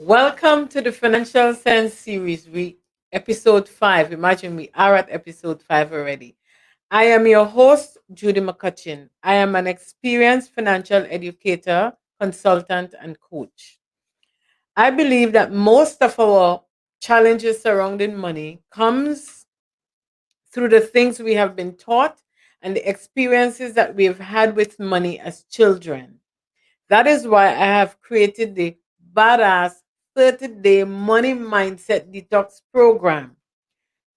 Welcome to the Financial Sense series, episode 5. Imagine we are at episode 5 already. I am your host, Judy McCutcheon. I am an experienced financial educator, consultant, and coach. I believe that most of our challenges surrounding money comes through the things we have been taught and the experiences that we've had with money as children. That is why I have created the Badass 30-day Money Mindset Detox program.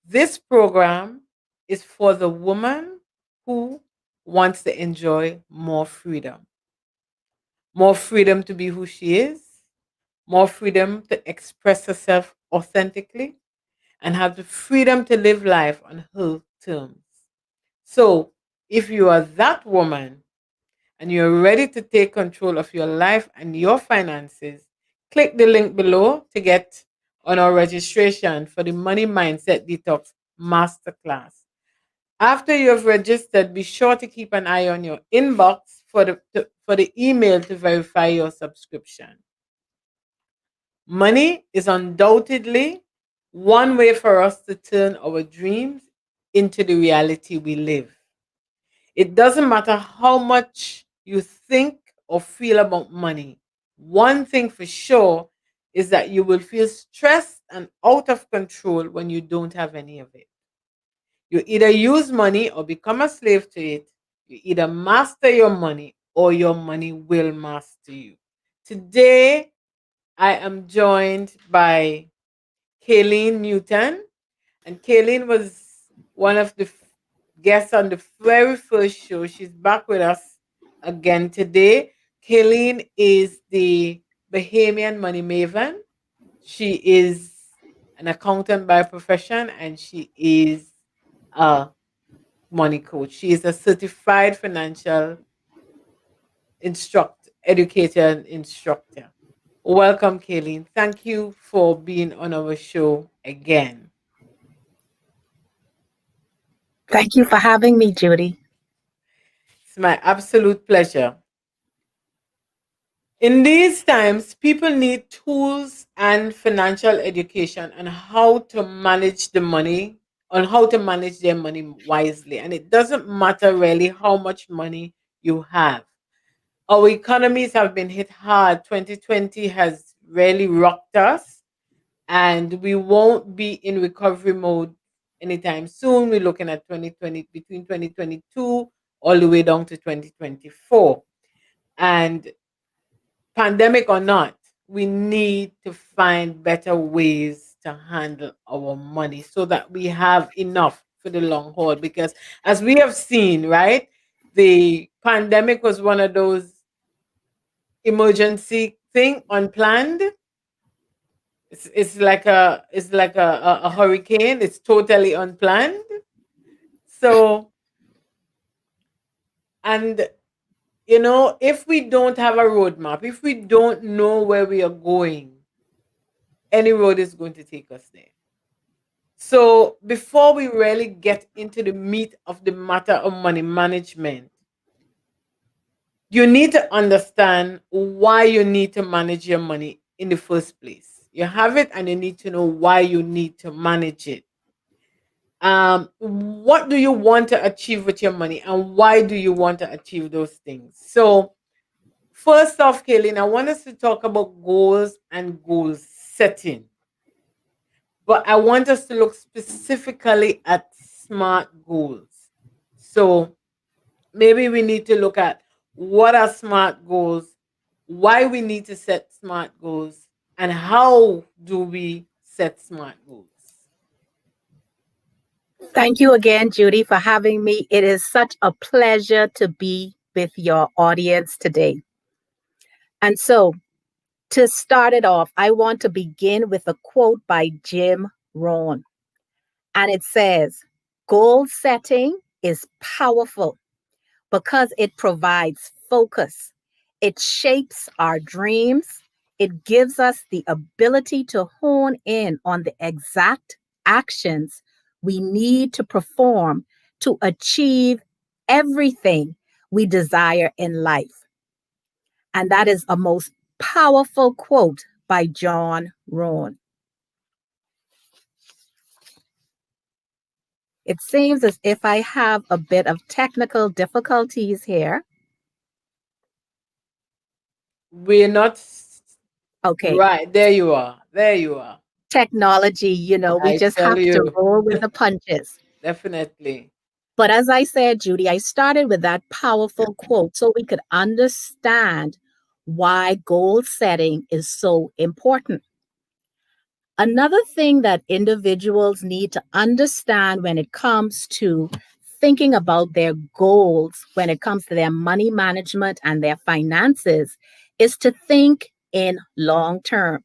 This program is for the woman who wants to enjoy more freedom. More freedom to be who she is, more freedom to express herself authentically, and have the freedom to live life on her terms. So, if you are that woman and you're ready to take control of your life and your finances, click the link below to get on our registration for the Money Mindset Detox Masterclass. After you have registered, be sure to keep an eye on your inbox for the email to verify your subscription. Money is undoubtedly one way for us to turn our dreams into the reality we live. It doesn't matter how much you think or feel about money. One thing for sure is that you will feel stressed and out of control when you don't have any of it. You either use money or become a slave to it. You either master your money or your money will master you. Today, I am joined by Kayleen Newton, and Kayleen was one of the guests on the very first show. She's back with us again today. Kayleen is the Bahamian money maven. She is an accountant by profession and she is a money coach. She is a certified financial educator and instructor. Welcome, Kayleen. Thank you for being on our show again. Thank you for having me, Judy. It's my absolute pleasure. In these times, people need tools and financial education on how to manage the money, on how to manage their money wisely. And it doesn't matter really how much money you have. Our economies have been hit hard. 2020 has really rocked us, and we won't be in recovery mode anytime soon. We're looking at 2020, between 2022 all the way down to 2024. And pandemic or not, we need to find better ways to handle our money so that we have enough for the long haul. Because as we have seen, right, the pandemic was one of those emergency thing, unplanned. It's like a hurricane. It's totally unplanned. So, and if we don't have a roadmap, if we don't know where we are going, any road is going to take us there. So before we really get into the meat of the matter of money management, you need to understand why you need to manage your money in the first place. You have it and you need to know why you need to manage it. What do you want to achieve with your money and why do you want to achieve those things? So first off, Kaylin, I want us to talk about goals and goal setting. But I want us to look specifically at SMART goals. So maybe we need to look at what are SMART goals, why we need to set SMART goals, and how do we set SMART goals. Thank you again, Judy, for having me. It is such a pleasure to be with your audience today. And so, to start it off, I want to begin with a quote by Jim Rohn. And it says, "Goal setting is powerful because it provides focus. It shapes our dreams. It gives us the ability to hone in on the exact actions we need to perform to achieve everything we desire in life." And that is a most powerful quote by John Rohn. It seems as if I have a bit of technical difficulties here. We're not Okay, right. There you are. There you are. technology, we I just tell have to you, roll with the punches. definitely. But as I said, Judy, I started with that powerful quote so we could understand why goal setting is so important. Another thing that individuals need to understand when it comes to thinking about their goals, when it comes to their money management and their finances, is to think in long term.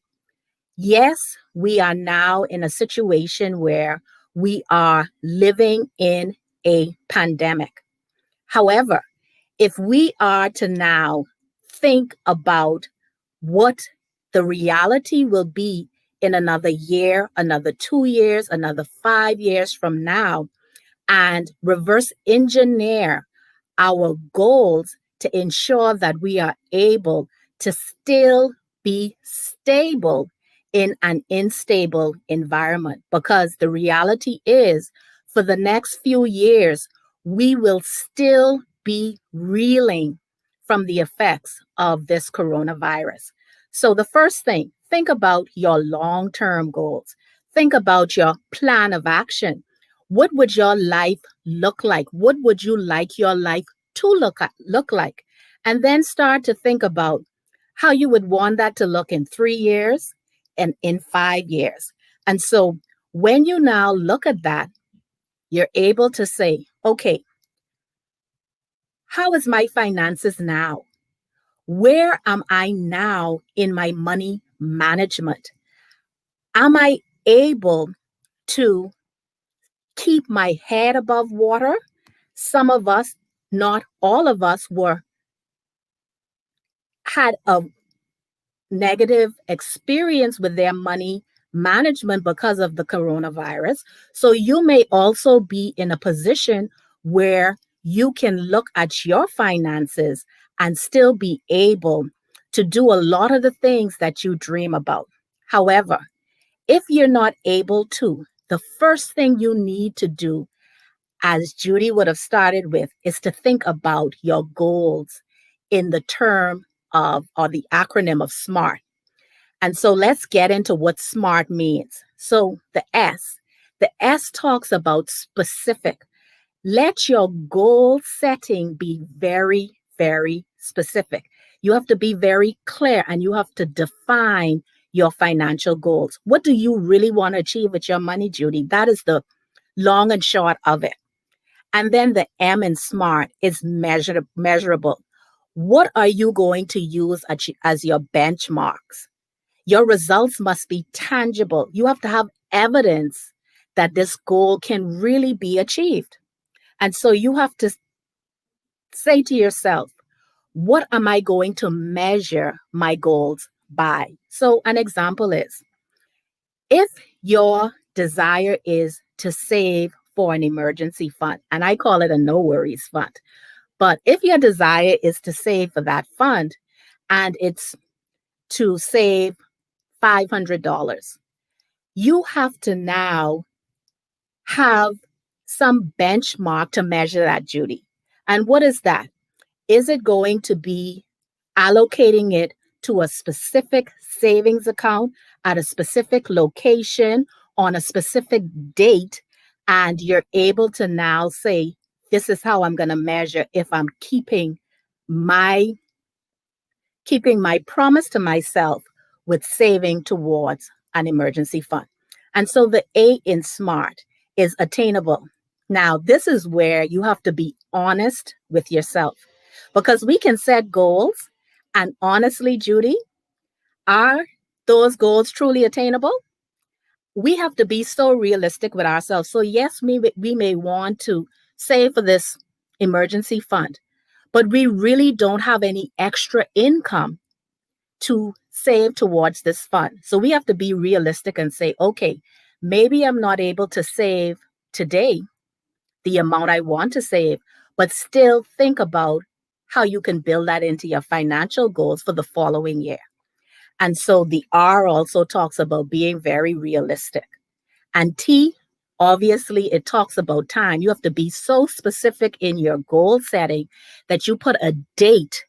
Yes, we are now in a situation where we are living in a pandemic. However, if we are to now think about what the reality will be in another year, another 2 years, another 5 years from now, and reverse engineer our goals to ensure that we are able to still be stable in an unstable environment. Because the reality is, for the next few years, we will still be reeling from the effects of this coronavirus. So, the first thing, think about your long term goals, think about your plan of action. What would your life look like? What would you like your life to look like? And then start to think about how you would want that to look in 3 years and in 5 years. And so when you now look at that, you're able to say, okay, how is my finances now? Where am I now in my money management? Am I able to keep my head above water? Some of us, not all of us, were had a negative experience with their money management because of the coronavirus. So you may also be in a position where you can look at your finances and still be able to do a lot of the things that you dream about. However, if you're not able to, the first thing you need to do, as Judy would have started with, is to think about your goals in the term of, or the acronym of SMART. And so let's get into what SMART means. So the S talks about specific. Let your goal setting be very, very specific. You have to be very clear and you have to define your financial goals. What do you really want to achieve with your money, Judy? That is the long and short of it. And then the M in SMART is measurable. What are you going to use as your benchmarks? Your results must be tangible. You have to have evidence that this goal can really be achieved. And so you have to say to yourself, what am I going to measure my goals by? So, an example is if your desire is to save for an emergency fund, and I call it a no worries fund, but if your desire is to save for that fund and it's to save $500, you have to now have some benchmark to measure that, Judy. And what is that? Is it going to be allocating it to a specific savings account at a specific location on a specific date? And you're able to now say, this is how I'm going to measure if I'm my keeping my promise to myself with saving towards an emergency fund. And so the A in SMART is attainable. Now, this is where you have to be honest with yourself because we can set goals. And honestly, Judy, are those goals truly attainable? We have to be so realistic with ourselves. So, yes, we may want to save for this emergency fund, but we really don't have any extra income to save towards this fund. So we have to be realistic and say, okay, maybe I'm not able to save today the amount I want to save, but still think about how you can build that into your financial goals for the following year. And so the R also talks about being very realistic. And T, obviously, it talks about time. You have to be so specific in your goal setting that you put a date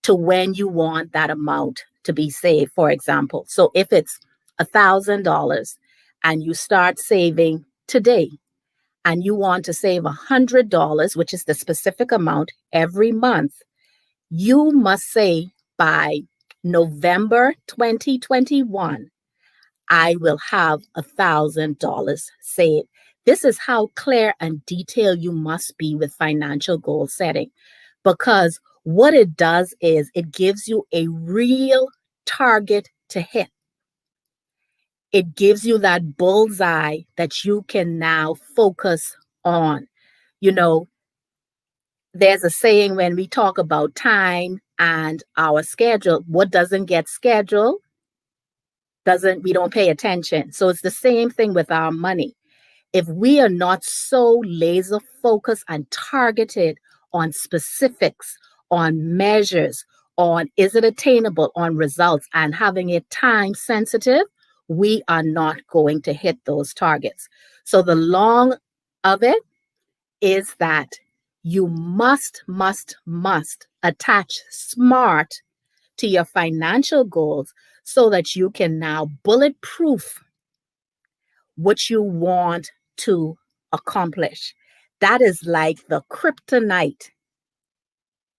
to when you want that amount to be saved, for example. So if it's $1,000 and you start saving today and you want to save $100, which is the specific amount every month, you must say by November 2021, I will have $1,000 saved. This is how clear and detailed you must be with financial goal setting, because what it does is it gives you a real target to hit. It gives you that bullseye that you can now focus on. You know, there's a saying when we talk about time and our schedule, what doesn't get scheduled we don't pay attention. So it's the same thing with our money. If we are not so laser focused and targeted on specifics, on measures, on is it attainable, on results, and having it time sensitive, we are not going to hit those targets. So the long of it is that you must attach SMART to your financial goals so that you can now bulletproof what you want to accomplish. That is like the kryptonite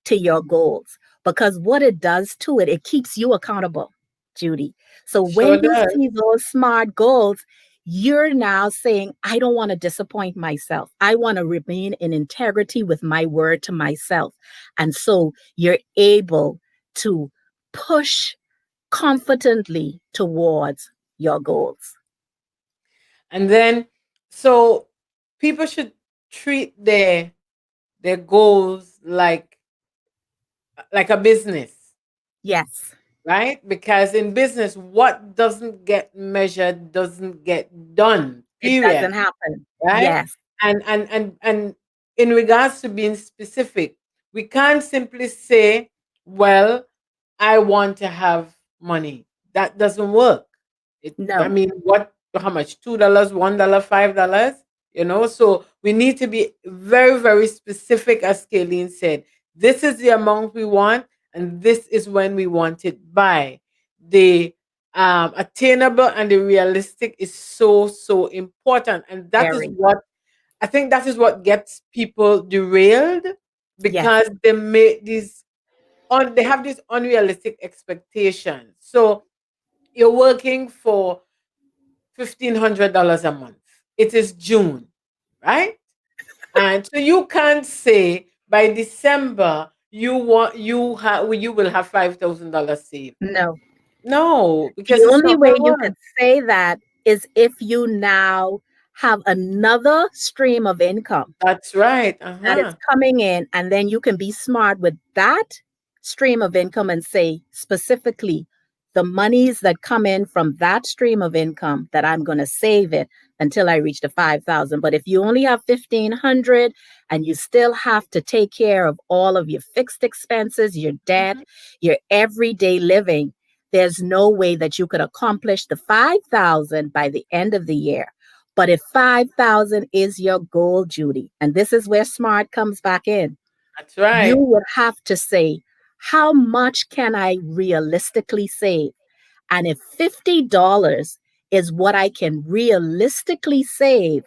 to your goals, because what it does to it keeps you accountable, Judy. So Sure when you does. see those SMART goals, you're now saying, I don't want to disappoint myself. I want to remain in integrity with my word to myself. And so you're able to push confidently towards your goals. And then, so people should treat their goals like a business. Yes. right? Because in business, what doesn't get measured doesn't get done, It period, doesn't happen. right? Yes. And in regards to being specific, we can't simply say, well, I want to have money. That doesn't work. I No. mean, how much? $2, $1, $5? So we need to be very, very specific, as Kayleen said. This is the amount we want, and this is when we want it by. The attainable and the realistic is so, so important. And that is Very. what I think that is what gets people derailed, Yes. because they have these unrealistic expectations. So you're working for $1,500 a month. It is June, right? And so you can't say by December you will have $5,000 saved. No. No, The because it's only not way gonna you could work. say that is if you now have another stream of income That's right. that is coming in, and then you can be smart with that stream of income and say specifically the monies that come in from that stream of income that I'm going to save it until I reach the 5,000. But if you only have 1,500 and you still have to take care of all of your fixed expenses, your debt, Mhm. your everyday living, there's no way that you could accomplish the 5,000 by the end of the year. But if 5,000 is your goal, Judy, and this is where SMART comes back in, That's you right. would have to say, how much can I realistically save? And if $50 is what I can realistically save,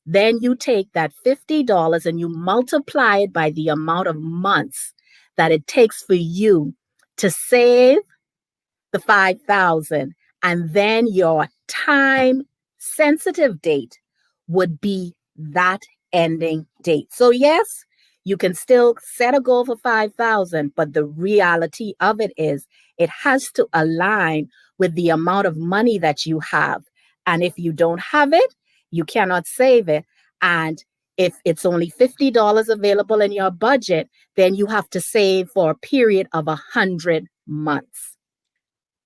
then you take that $50 and you multiply it by the amount of months that it takes for you to save the 5,000. And then your time sensitive date would be that ending date. So, yes, you can still set a goal for 5,000, but the reality of it is it has to align with the amount of money that you have. And if you don't have it, you cannot save it. And if it's only $50 available in your budget, then you have to save for a period of 100 months.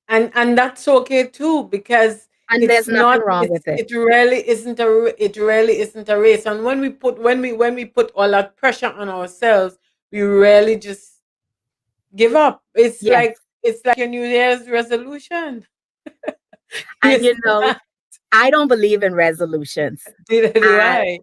And that's okay too, because And there's nothing wrong with it. it really isn't a race. And when we put all that pressure on ourselves, we really just give up. Yes. It's like your New Year's resolution. And It's not. I don't believe in resolutions. Do And I?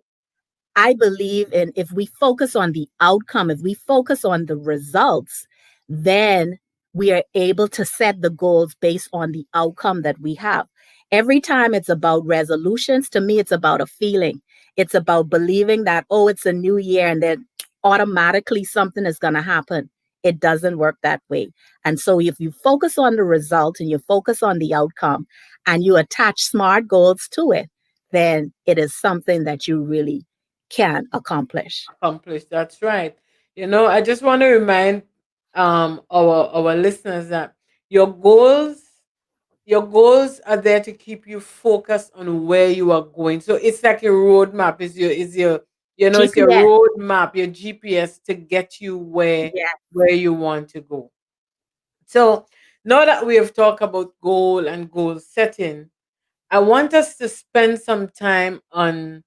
I believe in if we focus on the outcome, if we focus on the results, then we are able to set the goals based on the outcome that we have. Every time it's about resolutions, to me, it's about a feeling. It's about believing that, oh, it's a new year and then automatically something is going to happen. It doesn't work that way. And so if you focus on the result and you focus on the outcome and you attach SMART goals to it, then it is something that you really can accomplish. Accomplished. That's right. I just want to remind our listeners that your goals your goals are there to keep you focused on where you are going. So it's like a roadmap. It's your GPS. roadmap, your GPS to get you where Yeah. you want to go. So now that we have talked about goal and goal setting, I want us to spend some time on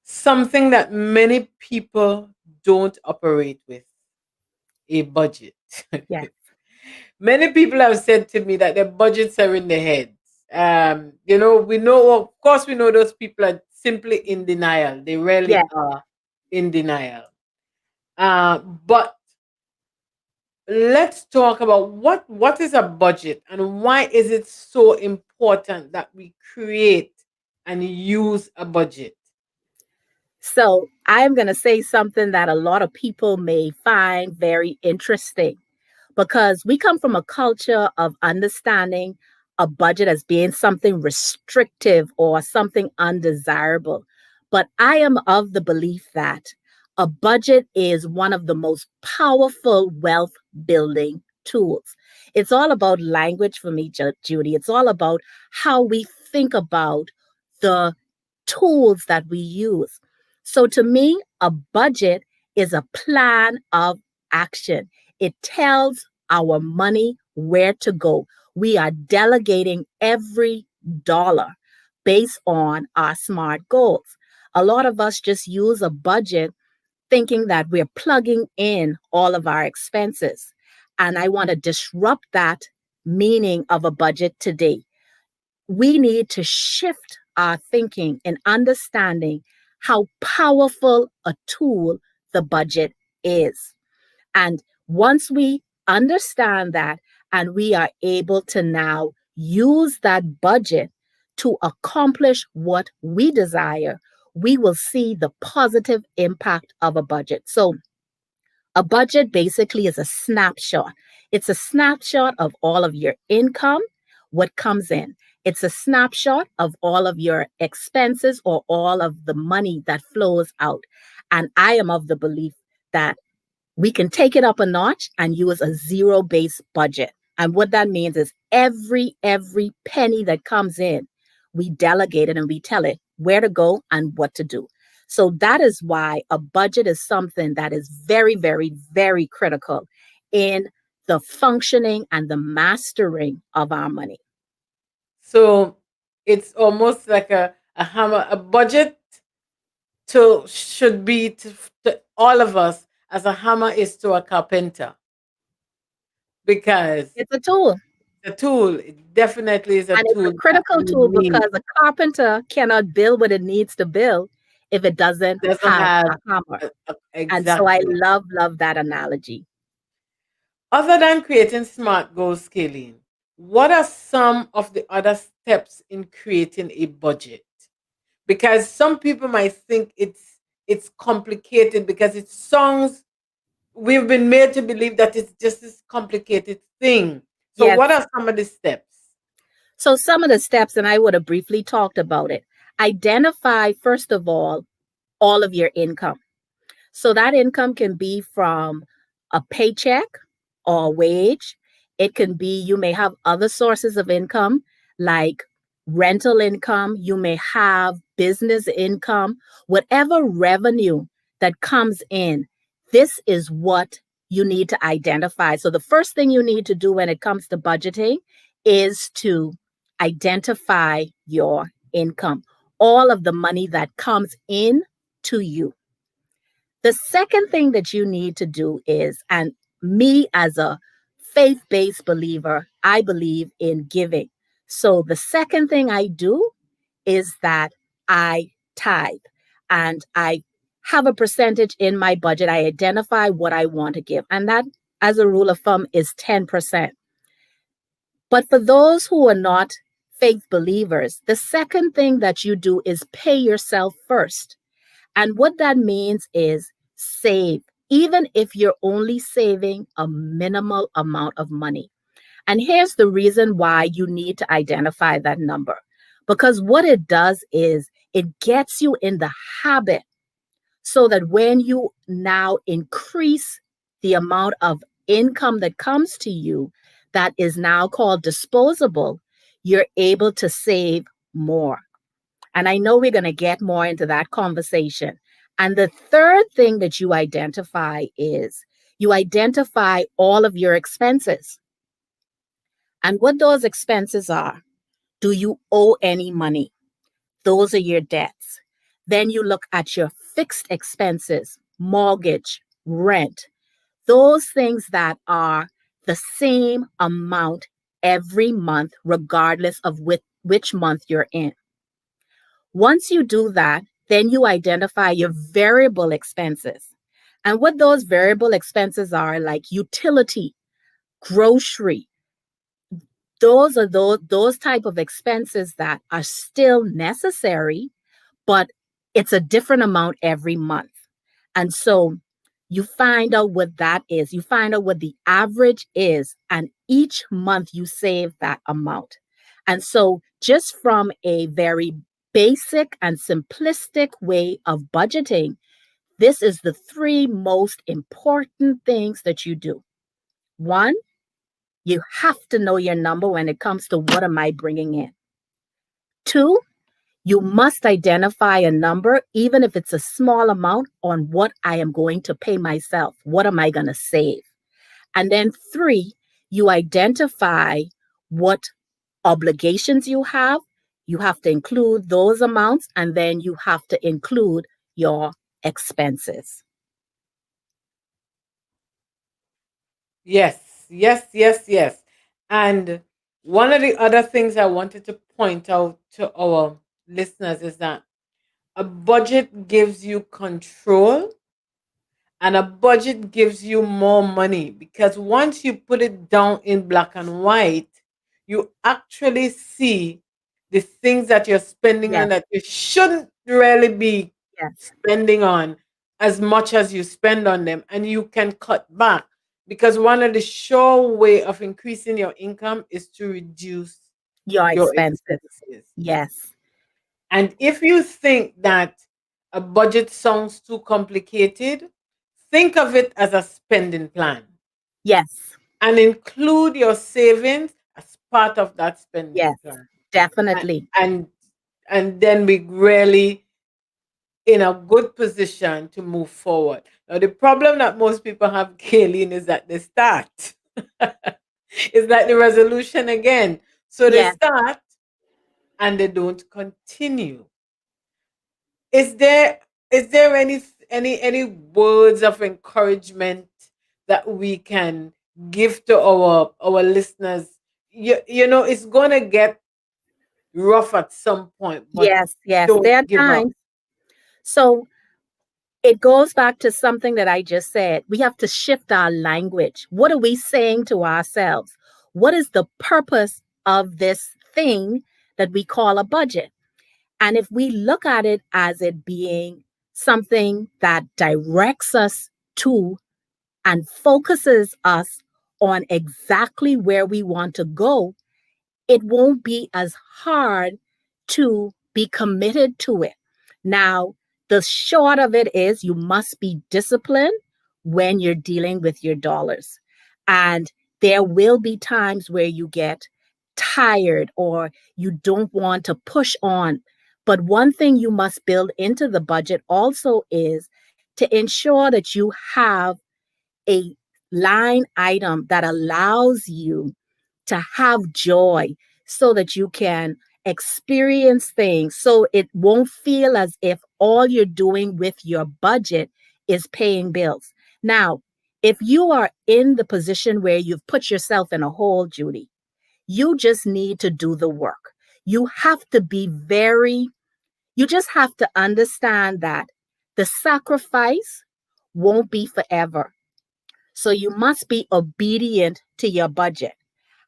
something that many people don't operate with: a budget. Yeah. Many people have said to me that their budgets are in their heads. We know, of course, we know those people are simply in denial. They really Yeah. are in denial. But let's talk about what is a budget, and why is it so important that we create and use a budget. So I'm going to say something that a lot of people may find very interesting because we come from a culture of understanding a budget as being something restrictive or something undesirable. But I am of the belief that a budget is one of the most powerful wealth building tools. It's all about language for me, Judy. It's all about how we think about the tools that we use. So to me, a budget is a plan of action. It tells our money where to go. We are delegating every dollar based on our SMART goals. A lot of us just use a budget thinking that we're plugging in all of our expenses. And I want to disrupt that meaning of a budget today. We need to shift our thinking and understanding how powerful a tool the budget is. And once we understand that and we are able to now use that budget to accomplish what we desire, we will see the positive impact of a budget. So, a budget basically is a snapshot. It's a snapshot of all of your income, what comes in. It's a snapshot of all of your expenses or all of the money that flows out. And I am of the belief that we can take it up a notch and use a zero-based budget. And what that means is every penny that comes in, we delegate it and we tell it where to go and what to do. So that is why a budget is something that is very, very, very critical in the functioning and the mastering of our money. So it's almost like a hammer. A budget should be to all of us as a hammer is to a carpenter, because It's a tool. the tool, it definitely is a And it's tool a that critical we tool need. because a carpenter cannot build what it needs to build if it doesn't Doesn't have have a hammer. And so I exactly. love that analogy. Other than creating smart goal scaling, what are some of the other steps in creating a budget? Because some people might think it's complicated because it sounds, we've been made to believe that it's just this complicated thing. So Yes. what are some of the steps? So some of the steps, and I would have briefly talked about it. Identify, first of all of your income. So that income can be from a paycheck or a wage. It can be, you may have other sources of income like rental income. You may have business income, whatever revenue that comes in. This is what you need to identify. So the first thing you need to do when it comes to budgeting is to identify your income, all of the money that comes in to you. The second thing that you need to do is, and me as a faith-based believer, I believe in giving. So the second thing I do is that I tithe and I have a percentage in my budget. I identify what I want to give. And that, as a rule of thumb, is 10%. But for those who are not faith believers, the second thing that you do is pay yourself first. And what that means is save, even if you're only saving a minimal amount of money. And here's the reason why you need to identify that number. Because what it does is it gets you in the habit so that when you now increase the amount of income that comes to you, that is now called disposable, you're able to save more. And I know we're going to get more into that conversation. And the third thing that you identify is you identify all of your expenses. And what those expenses are. Do you owe any money? Those are your debts. Then you look at your fixed expenses, mortgage, rent, those things that are the same amount every month, regardless of which month you're in. Once you do that, then you identify your variable expenses. And what those variable expenses are, like utility, grocery, those are those type of expenses that are still necessary, but it's a different amount every month. And so you find out what that is. You find out what the average is, and each month you save that amount. And so just from a very basic and simplistic way of budgeting, this is the three most important things that you do. One, you have to know your number when it comes to what am I bringing in. Two, you must identify a number, even if it's a small amount, on what I am going to pay myself. What am I going to save? And then three, You identify what obligations you have. You have to include those amounts, and then you have to include your expenses. Yes, yes, yes, yes. And one of the other things I wanted to point out to our listeners is that a budget gives you control and a budget gives you more money, because once you put it down in black and white, you actually see the things that you're spending Yes, on that you shouldn't really be yes, spending on as much as you spend on them, and you can cut back, because one of the sure way of increasing your income is to reduce your your expenses. expenses. Yes, And if you think that a budget sounds too complicated, think of it as a spending plan yes, and include your savings as part of that spending yes, plan. And definitely. and, and then we really in a good position to move forward. Now, the problem that most people have, Kayleen, is that they start. It's like the resolution again. So they Yes, start and they don't continue. Is there any words of encouragement that we can give to our listeners? You know, it's gonna get rough at some point, but yes, yes. don't There are give up. times. So it goes back to something that I just said. We have to shift our language. What are we saying to ourselves? What is the purpose of this thing that we call a budget? And if we look at it as it being something that directs us to and focuses us on exactly where we want to go, it won't be as hard to be committed to it. Now, the short of it is you must be disciplined when you're dealing with your dollars. And there will be times where you get tired or you don't want to push on. But one thing you must build into the budget also is to ensure that you have a line item that allows you to have joy so that you can experience things so it won't feel as if all you're doing with your budget is paying bills. Now, if you are in the position where you've put yourself in a hole, Judy, you just need to do the work. You have to be you just have to understand that the sacrifice won't be forever. So you must be obedient to your budget.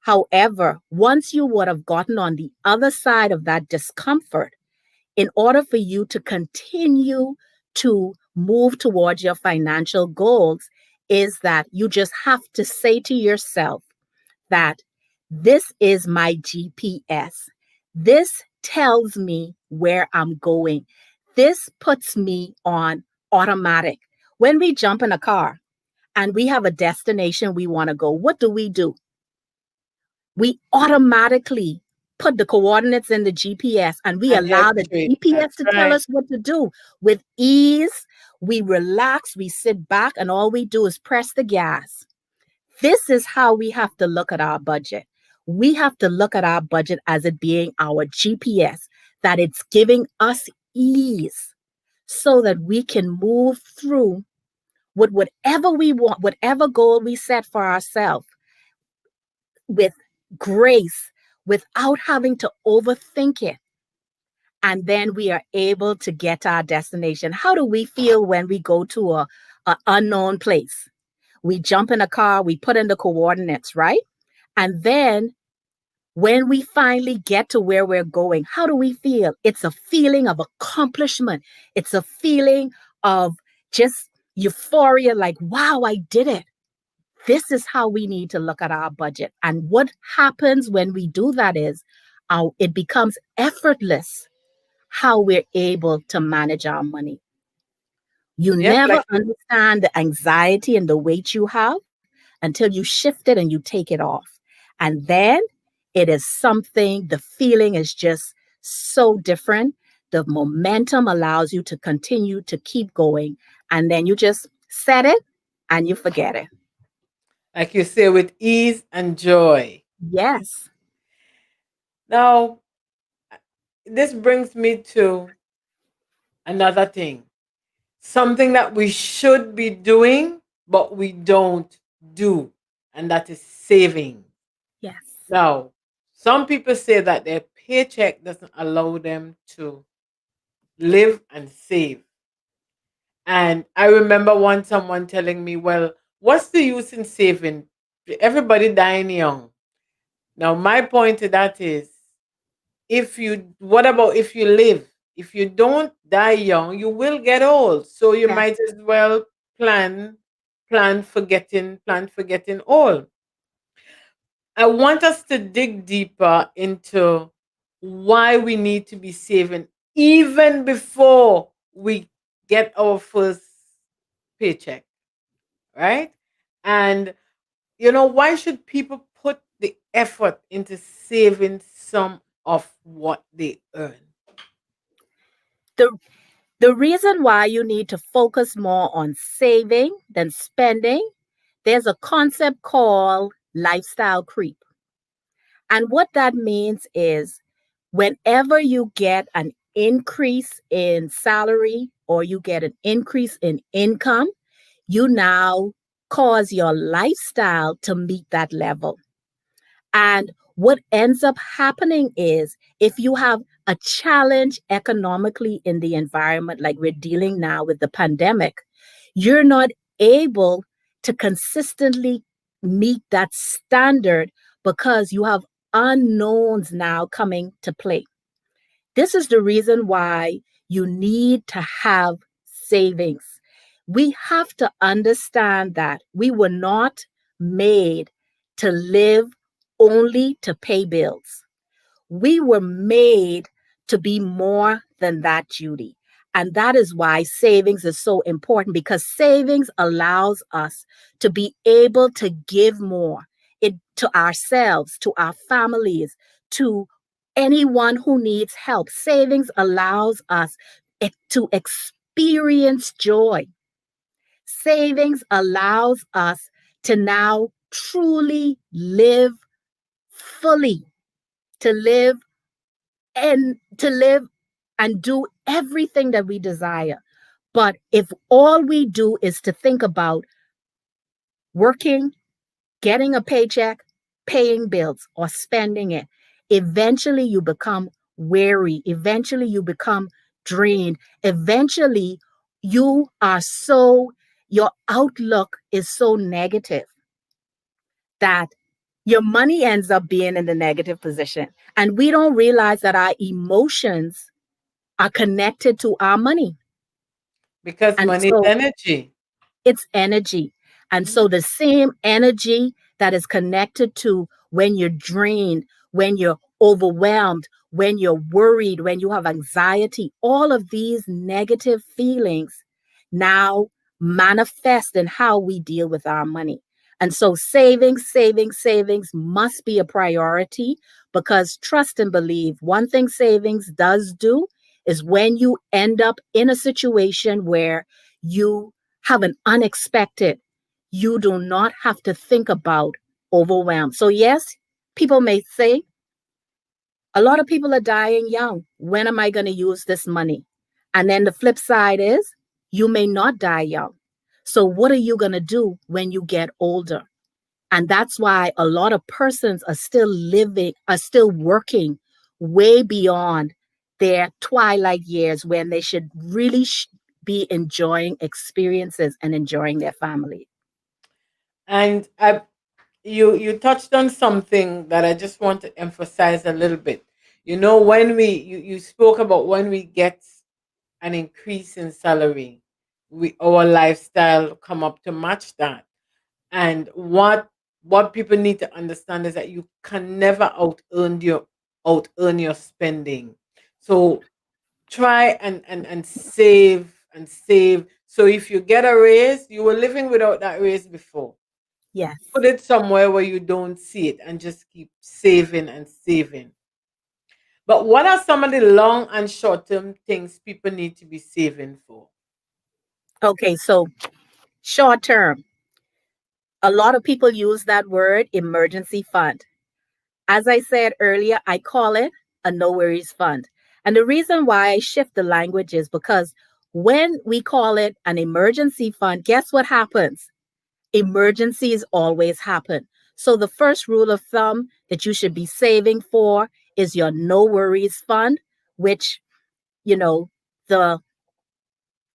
However, once you would have gotten on the other side of that discomfort, in order for you to continue to move towards your financial goals, is that you just have to say to yourself that this is my GPS. This tells me where I'm going. This puts me on automatic. When we jump in a car, and we have a destination we want to go, what do? We automatically put the coordinates in the GPS and we And head allow the straight. GPS That's to tell right. us what to do. With ease, we relax, we sit back, and all we do is press the gas. This is how we have to look at our budget. We have to look at our budget as it being our GPS, that it's giving us ease so that we can move through with whatever we want, whatever goal we set for ourselves with grace without having to overthink it. And then we are able to get to our destination. How do we feel when we go to a unknown place? We jump in a car, we put in the coordinates, right? And then when we finally get to where we're going, how do we feel? It's a feeling of accomplishment. It's a feeling of just euphoria, like, wow, I did it. This is how we need to look at our budget. And what happens when we do that is it becomes effortless how we're able to manage our money. You Yep, never like understand the anxiety and the weight you have until you shift it and you take it off. And then it is something, the feeling is just so different. The momentum allows you to continue to keep going. And then you just set it and you forget it. Like you say, with ease and joy. Yes. Now, this brings me to another thing. Something that we should be doing, but we don't do, and that is saving. Yes. Now, some people say that their paycheck doesn't allow them to live and save. And I remember once someone telling me, well, what's the use in saving? Everybody dying young. Now, my point to that is, what about if you live? If you don't die young, you will get old. So you Yes. might as well plan, plan for getting old. I want us to dig deeper into why we need to be saving even before we get our first paycheck, right? And why should people put the effort into saving some of what they earn? The the reason why you need to focus more on saving than spending, there's a concept called lifestyle creep. And what that means is whenever you get an increase in salary or you get an increase in income, you now cause your lifestyle to meet that level. And what ends up happening is if you have a challenge economically in the environment, like we're dealing now with the pandemic, you're not able to consistently meet that standard because you have unknowns now coming to play. This is the reason why you need to have savings. We have to understand that we were not made to live only to pay bills. We were made to be more than that, Judy. And that is why savings is so important because savings allows us to be able to give more to ourselves, to our families, to anyone who needs help. Savings allows us to experience joy. Savings allows us to now truly live fully, to live and do everything that we desire. But if all we do is to think about working, getting a paycheck, paying bills, or spending it, eventually you become weary. Eventually you become drained. Eventually your outlook is so negative that your money ends up being in the negative position. And we don't realize that our emotions are connected to our money. Because And money is so energy. it's energy. And Mhm. so the same energy that is connected to when you're drained, when you're overwhelmed, when you're worried, when you have anxiety, all of these negative feelings now manifest in how we deal with our money. And so savings must be a priority because trust and believe one thing savings does do is when you end up in a situation where you have an unexpected, you do not have to think about overwhelm. So, yes, people may say, a lot of people are dying young. When am I going to use this money? And then the flip side is, you may not die young. So, what are you going to do when you get older? And that's why a lot of persons are still working way beyond their twilight years when they should really be enjoying experiences and enjoying their family. And you touched on something that I just want to emphasize a little bit. When you spoke about when we get an increase in salary, our lifestyle come up to match that. And what people need to understand is that you can never out earn your spending. So try and save and save. So if you get a raise, you were living without that raise before. Yes. Put it somewhere where you don't see it and just keep saving and saving. But what are some of the long and short term things people need to be saving for? Okay, so short term. A lot of people use that word emergency fund. As I said earlier, I call it a no worries fund. And the reason why I shift the language is because when we call it an emergency fund, guess what happens? Emergencies always happen. So the first rule of thumb that you should be saving for is your no worries fund, which, you know, the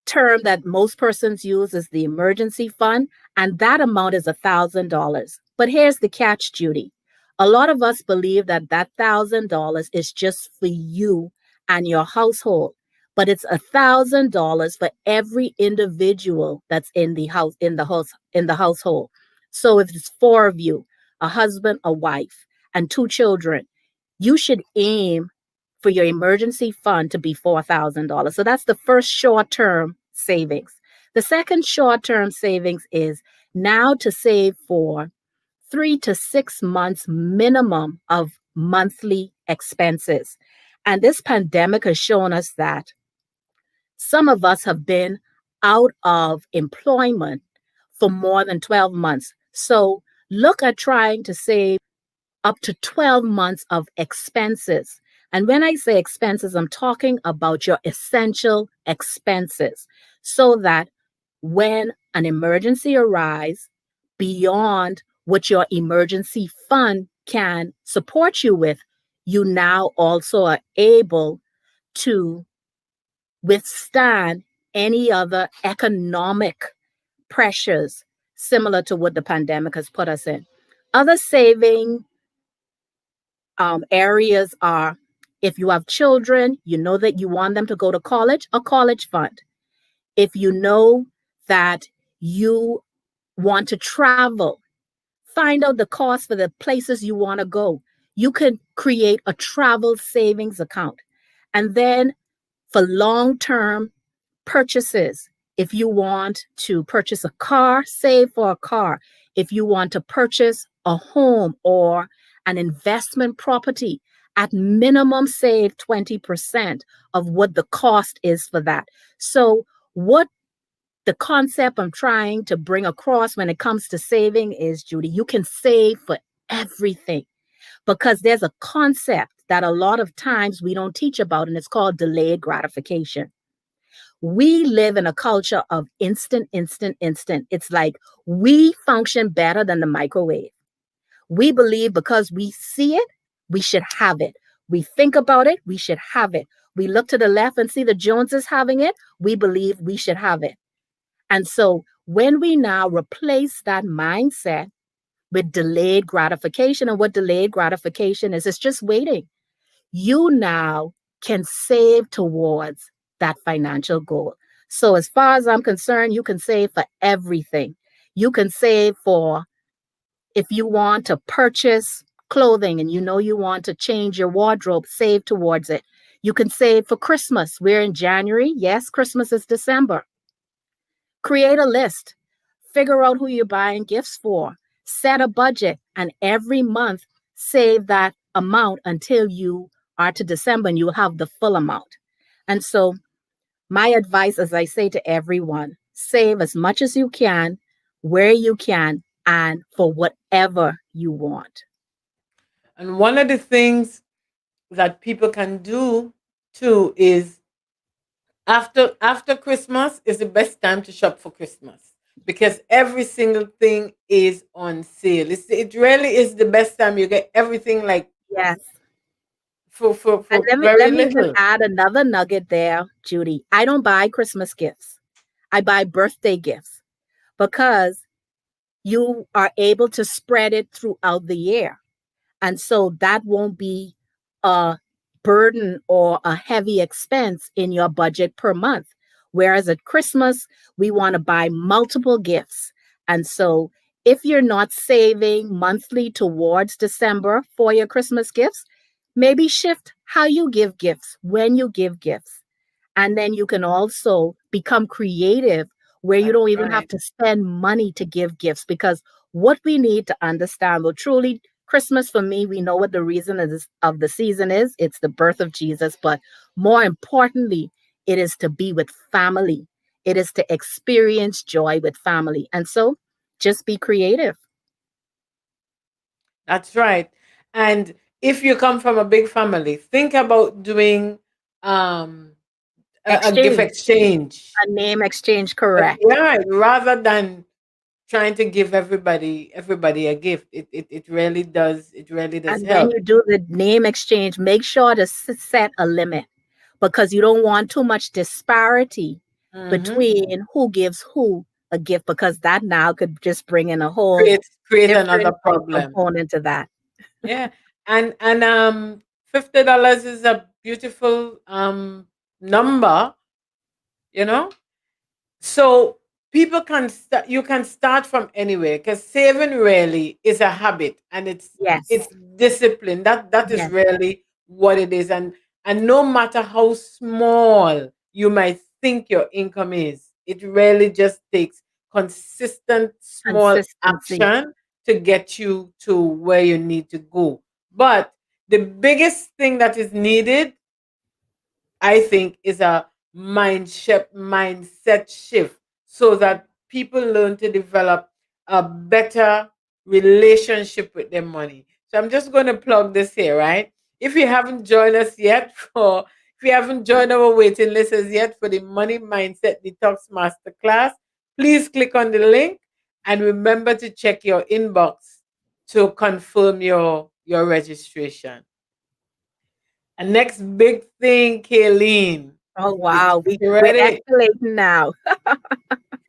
term that most persons use is the emergency fund, and that amount is $1,000. But here's the catch, Judy. A lot of us believe that that $1,000 is just for you and your household, but it's $1,000 for every individual that's in the house, in the household. So if it's four of you, a husband, a wife, and two children, you should aim for your emergency fund to be $4,000. So that's the first short term savings. The second short term savings is now to save for 3 to 6 months minimum of monthly expenses. And this pandemic has shown us that some of us have been out of employment for more than 12 months. So look at trying to save up to 12 months of expenses. And when I say expenses, I'm talking about your essential expenses so that when an emergency arises beyond what your emergency fund can support you with, you now also are able to withstand any other economic pressures similar to what the pandemic has put us in. Other saving areas are if you have children, you know that you want them to go to college, a college fund. If you know that you want to travel, find out the cost for the places you want to go. You can create a travel savings account. And then for long term purchases, if you want to purchase a car, save for a car. If you want to purchase a home or an investment property, at minimum save 20% of what the cost is for that. So, what the concept I'm trying to bring across when it comes to saving is, Judy, you can save for everything because there's a concept that a lot of times we don't teach about, and it's called delayed gratification. We live in a culture of instant, instant, instant. It's like we function better than the microwave. We believe because we see it, we should have it. We think about it, we should have it. We look to the left and see the Joneses having it, we believe we should have it. And so when we now replace that mindset with delayed gratification, and what delayed gratification is, it's just waiting. You now can save towards that financial goal. So, as far as I'm concerned, you can save for everything. You can save for if you want to purchase clothing and you know you want to change your wardrobe, save towards it. You can save for Christmas. We're in January. Yes, Christmas is December. Create a list. Figure out who you're buying gifts for. Set a budget, and every month save that amount until you are to December and you'll have the full amount. And so, my advice, as I say to everyone, save as much as you can, where you can, and for whatever you want. And one of the things that people can do too is after Christmas is the best time to shop for Christmas because every single thing is on sale. It really is the best time you get everything like Yes. And for let very me even little. add another nugget there, Judy. I don't buy Christmas gifts. I buy birthday gifts because you are able to spread it throughout the year. And so that won't be a burden or a heavy expense in your budget per month. Whereas at Christmas, we want to buy multiple gifts. And so if you're not saving monthly towards December for your Christmas gifts, maybe shift how you give gifts, when you give gifts. And then you can also become creative where you That's don't even have right. to spend money to give gifts because what we need to understand, well, truly, Christmas for me, we know what the reason is of the season is. It's the birth of Jesus. But more importantly, it is to be with family. It is to experience joy with family. And so just be creative. That's right. And if you come from a big family, think about doing um, a gift Exchange, exchange. a name exchange, correct. Yeah, rather than trying to give everybody a gift. It really does And when help. you do the name exchange, make sure to set a limit because you don't want too much disparity Hmm. between who gives who a gift because that now could just bring in a whole Create another different problem. component to that. Yeah. And $50 is a beautiful number, you know? So people can start you can start from anywhere because saving really is a habit, and it's Yes, discipline. That is yes, really what it is. And no matter how small you might think your income is, it really just takes consistent small consistency. action to get you to where you need to go. But the biggest thing that is needed, I think, is a mindset shift so that people learn to develop a better relationship with their money. So I'm just going to plug this here, right? If you haven't joined us yet for if you haven't joined our waiting list as yet for the Money Mindset Detox Masterclass, please click on the link and remember to check your inbox to confirm your registration. And next big thing, Kayleen, Oh is wow, we're credit, escalating now.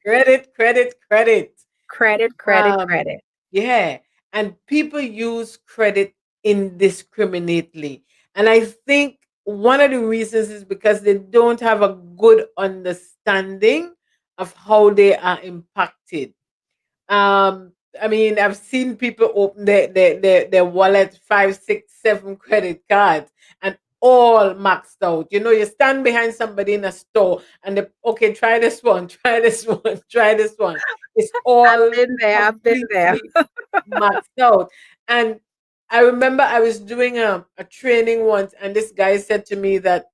credit. Credit, credit, Um, credit. yeah, and people use credit indiscriminately, and I think one of the reasons is because they don't have a good understanding of how they are impacted. Um, I mean, I've seen people open their wallet, five, six, seven credit cards, and all maxed out. You stand behind somebody in a store and they, okay, try this one, try this one, try this one. It's I've all been there. I've been there. completely maxed out. And I remember I was doing a training once, and this guy said to me that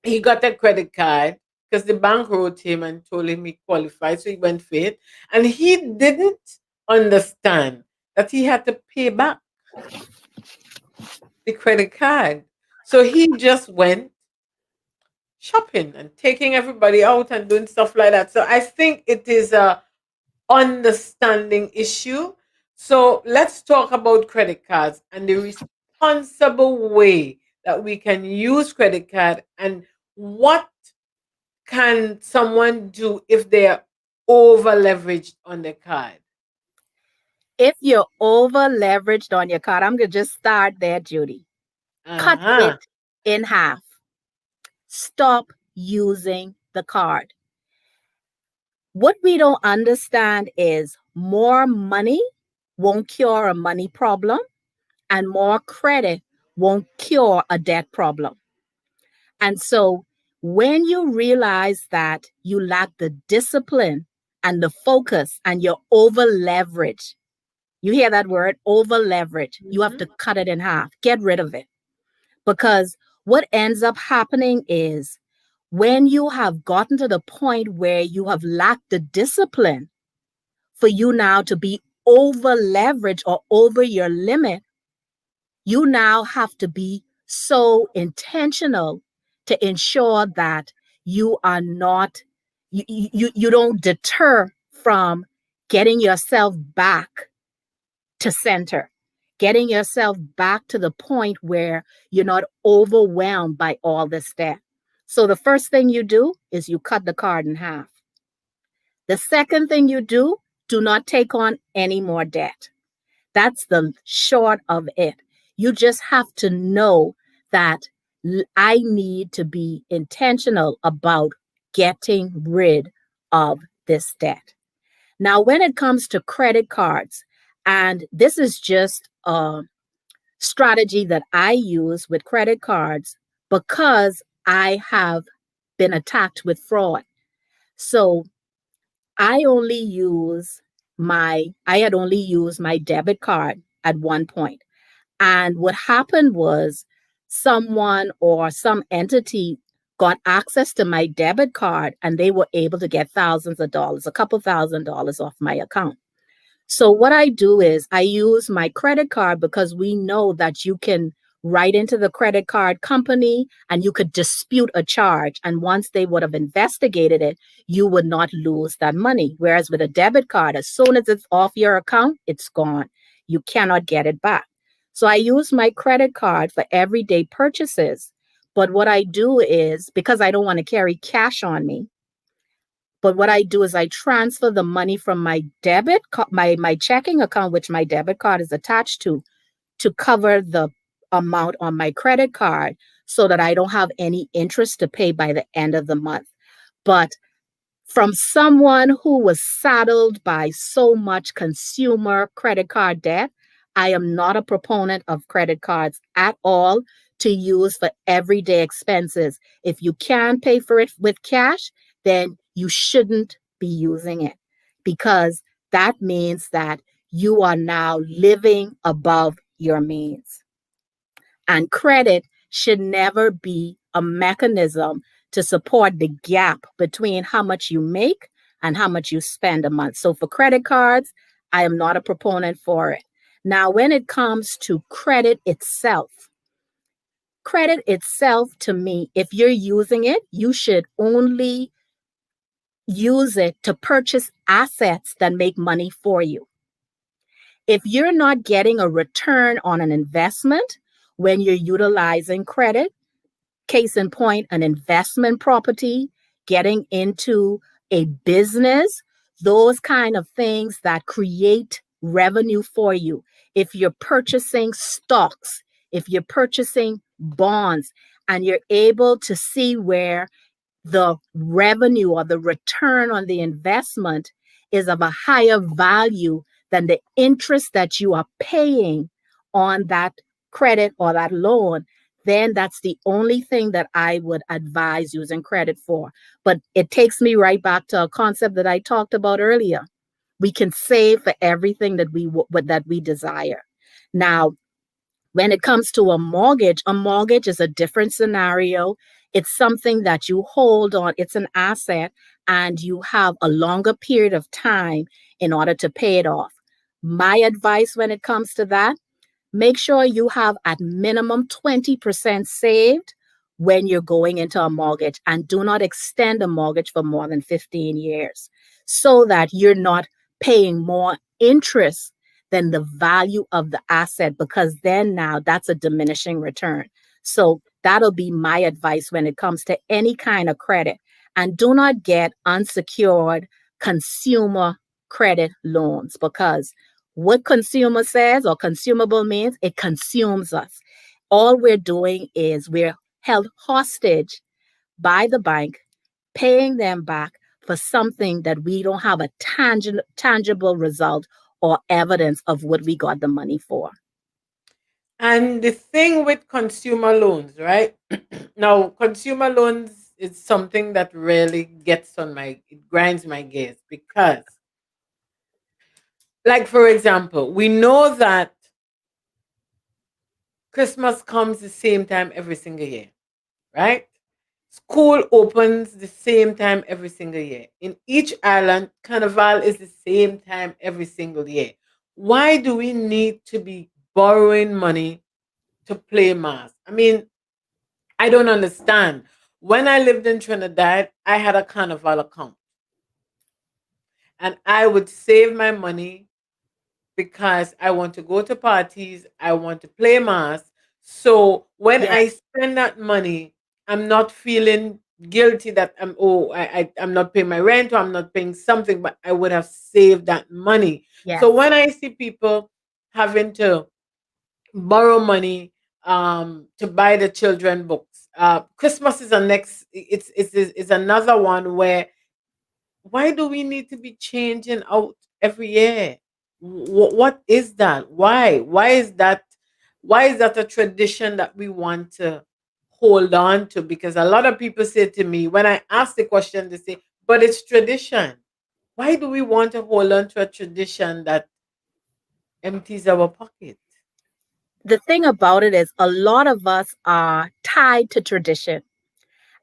he got a credit card because the bank wrote him and told him he qualified, so he went for it. And he didn't understand that he had to pay back the credit card. So he just went shopping and taking everybody out and doing stuff like that. So I think it is a understanding issue. So let's talk about credit cards and the responsible way that we can use credit card, and what can someone do if they are over leveraged on the card? If you're over leveraged on your card, I'm going to just start there, Judy. Cut it Uh-huh. in half. Stop using the card. What we don't understand is more money won't cure a money problem, and more credit won't cure a debt problem. And so when you realize that you lack the discipline and the focus and you're over leveraged, you hear that word, over leverage, you have Mhm. to cut it in half, get rid of it. Because what ends up happening is when you have gotten to the point where you have lacked the discipline for you now to be over leveraged or over your limit, you now have to be so intentional to ensure that you are not, you don't deter from getting yourself back to center, getting yourself back to the point where you're not overwhelmed by all this debt. So the first thing you do is you cut the card in half. The second thing you do not take on any more debt. That's the short of it. You just have to know that I need to be intentional about getting rid of this debt. Now, when it comes to credit cards, and this is just a strategy that I use with credit cards because I have been attacked with fraud. So I had only used my debit card at one point. And what happened was someone or some entity got access to my debit card and they were able to get thousands of dollars, a couple $1,000s off my account. So what I do is I use my credit card because we know that you can write into the credit card company and you could dispute a charge. And once they would have investigated it, you would not lose that money. Whereas with a debit card, as soon as it's off your account, it's gone. You cannot get it back. So I use my credit card for everyday purchases. But what I do is because I don't want to carry cash on me, but what I do is I transfer the money from my checking account, which my debit card is attached to cover the amount on my credit card so that I don't have any interest to pay by the end of the month. But from someone who was saddled by so much consumer credit card debt, I am not a proponent of credit cards at all to use for everyday expenses. If you can pay for it with cash, then you shouldn't be using it because that means that you are now living above your means. And credit should never be a mechanism to support the gap between how much you make and how much you spend a month. So for credit cards, I am not a proponent for it. Now, when it comes to credit itself to me, if you're using it, you should only use it to purchase assets that make money for you. If you're not getting a return on an investment when you're utilizing credit, case in point, an investment property, getting into a business, those kind of things that create revenue for you. If you're purchasing stocks, if you're purchasing bonds, and you're able to see where the revenue or the return on the investment is of a higher value than the interest that you are paying on that credit or that loan, then that's the only thing that I would advise using credit for. But it takes me right back to a concept that I talked about earlier. We can save for everything that we desire. Now, when it comes to a mortgage is a different scenario. It's something that you hold on, it's an asset, and you have a longer period of time in order to pay it off. My advice when it comes to that, make sure you have at minimum 20% saved when you're going into a mortgage, and do not extend a mortgage for more than 15 years so that you're not paying more interest than the value of the asset, because then now that's a diminishing return. So that'll be my advice when it comes to any kind of credit. And do not get unsecured consumer credit loans, because what consumer says or consumable means, it consumes us. All we're doing is we're held hostage by the bank, paying them back for something that we don't have a tangible result or evidence of what we got the money for. And the thing with consumer loans, right? Now, consumer loans is something that really it grinds my gears because, like, for example, we know that Christmas comes the same time every single year, right? School opens the same time every single year. In each island, Carnival is the same time every single year. Why do we need to be borrowing money to play mass? I mean, I don't understand. When I lived in Trinidad, I had a Carnival account and I would save my money because I want to go to parties, I want to play mass. So when Yeah. I spend that money, I'm not feeling guilty that I'm not paying my rent or I'm not paying something, but I would have saved that money. So Yes. when I see people having to borrow money to buy the children books, Christmas is a next. It's another one where why do we need to be changing out every year? What is that? Why is that? Why is that a tradition that we want to hold on to? Because a lot of people say to me when I ask the question, they say, "But it's tradition." Why do we want to hold on to a tradition that empties our pocket? The thing about it is, a lot of us are tied to tradition.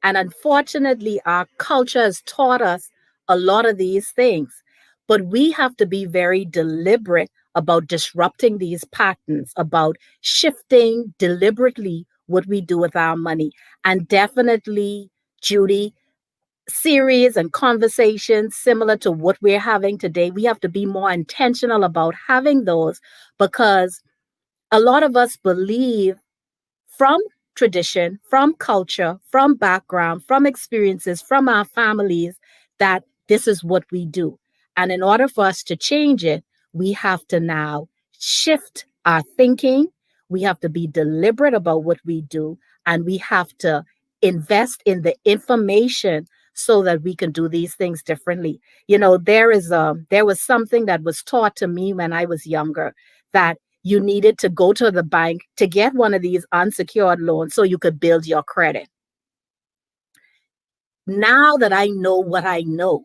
And unfortunately, our culture has taught us a lot of these things. But we have to be very deliberate about disrupting these patterns, about shifting deliberately what we do with our money. And definitely, Judy, series and conversations similar to what we're having today, we have to be more intentional about having those, because a lot of us believe from tradition, from culture, from background, from experiences, from our families, that this is what we do. And in order for us to change it, we have to now shift our thinking. We have to be deliberate about what we do, and we have to invest in the information so that we can do these things differently. You know, there was something that was taught to me when I was younger, that you needed to go to the bank to get one of these unsecured loans so you could build your credit. Now that I know what I know,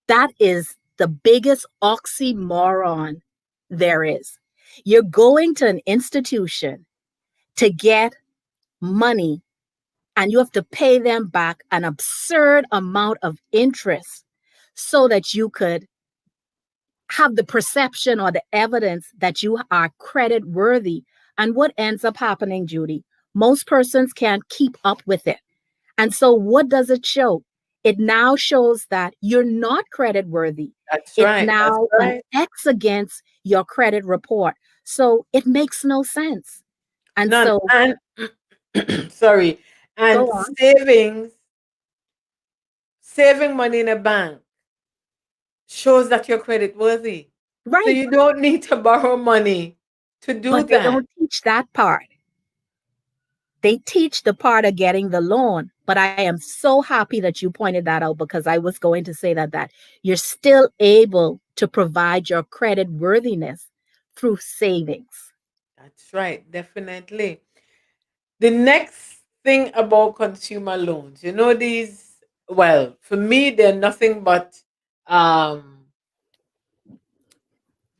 that is the biggest oxymoron there is. You're going to an institution to get money, and you have to pay them back an absurd amount of interest so that you could have the perception or the evidence that you are credit worthy. And what ends up happening, Judy? Most persons can't keep up with it. And so what does it show? It now shows that you're not credit worthy. That's It's right. That's now an right. X against your credit report. So it makes no sense. And None. so And sorry. go And on. saving money in a bank shows that you're credit worthy. So Right. you don't need to borrow money to do But they that. don't teach that part. They teach the part of getting the loan. But I am so happy that you pointed that out, because I was going to say that you're still able to provide your credit worthiness through savings. That's right. Definitely. The next thing about consumer loans, well, for me, they're nothing but, um,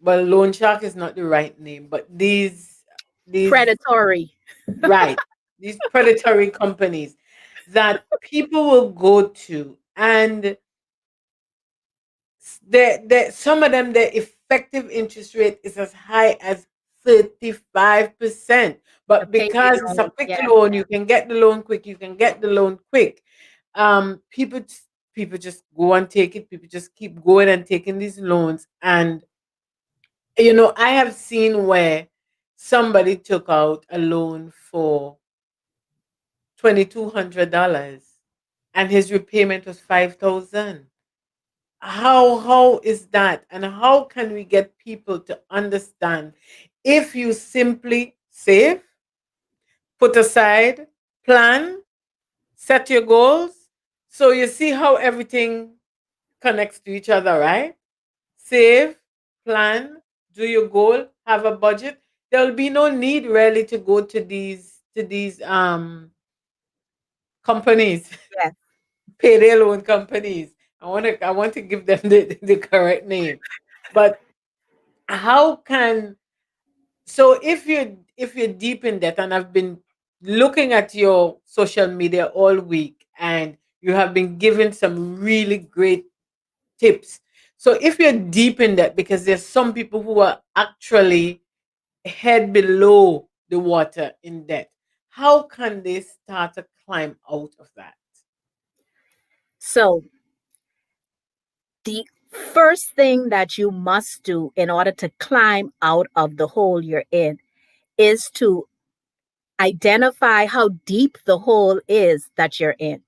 well, loan shark is not the right name, but these, Predatory. right, these predatory companies that people will go to, and some of them, their effective interest rate is as high as 35%. The But payday because it's a loans. quick Yeah. loan, you can get the loan quick, you can get the loan quick. Um, people people just go and take it. People just keep going and taking these loans. And I have seen where somebody took out a loan for $2,200 and his repayment was 5,000. How is that, and how can we get people to understand, if you simply save, put aside, plan, set your goals? So you see how everything connects to each other, right? Save, plan, do your goal, have a budget. There will be no need really to go to these companies, Yes. payday loan companies. I want to give them the correct name. But how can so if you're deep in debt, and I've been looking at your social media all week, and you have been given some really great tips. So if you're deep in debt, because there's some people who are actually head below the water in debt, how can they start to climb out of that? So the first thing that you must do in order to climb out of the hole you're in is to identify how deep the hole is that you're in.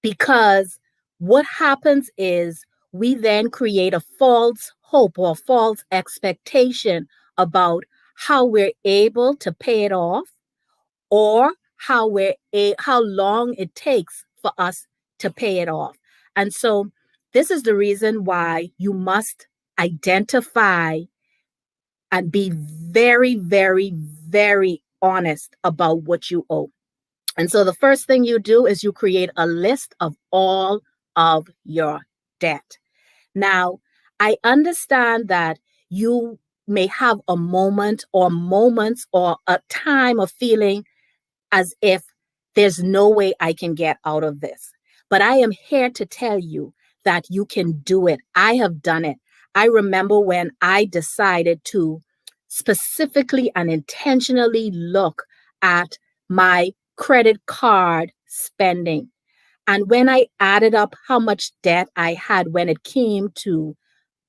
Because what happens is we then create a false hope or false expectation about how we're able to pay it off, or how long it takes for us to pay it off. And so this is the reason why you must identify and be very, very, very honest about what you owe. And so the first thing you do is you create a list of all of your debt. Now, I understand that you may have a moment or moments or a time of feeling as if there's no way I can get out of this. But I am here to tell you that you can do it. I have done it. I remember when I decided to specifically and intentionally look at my credit card spending. And when I added up how much debt I had when it came to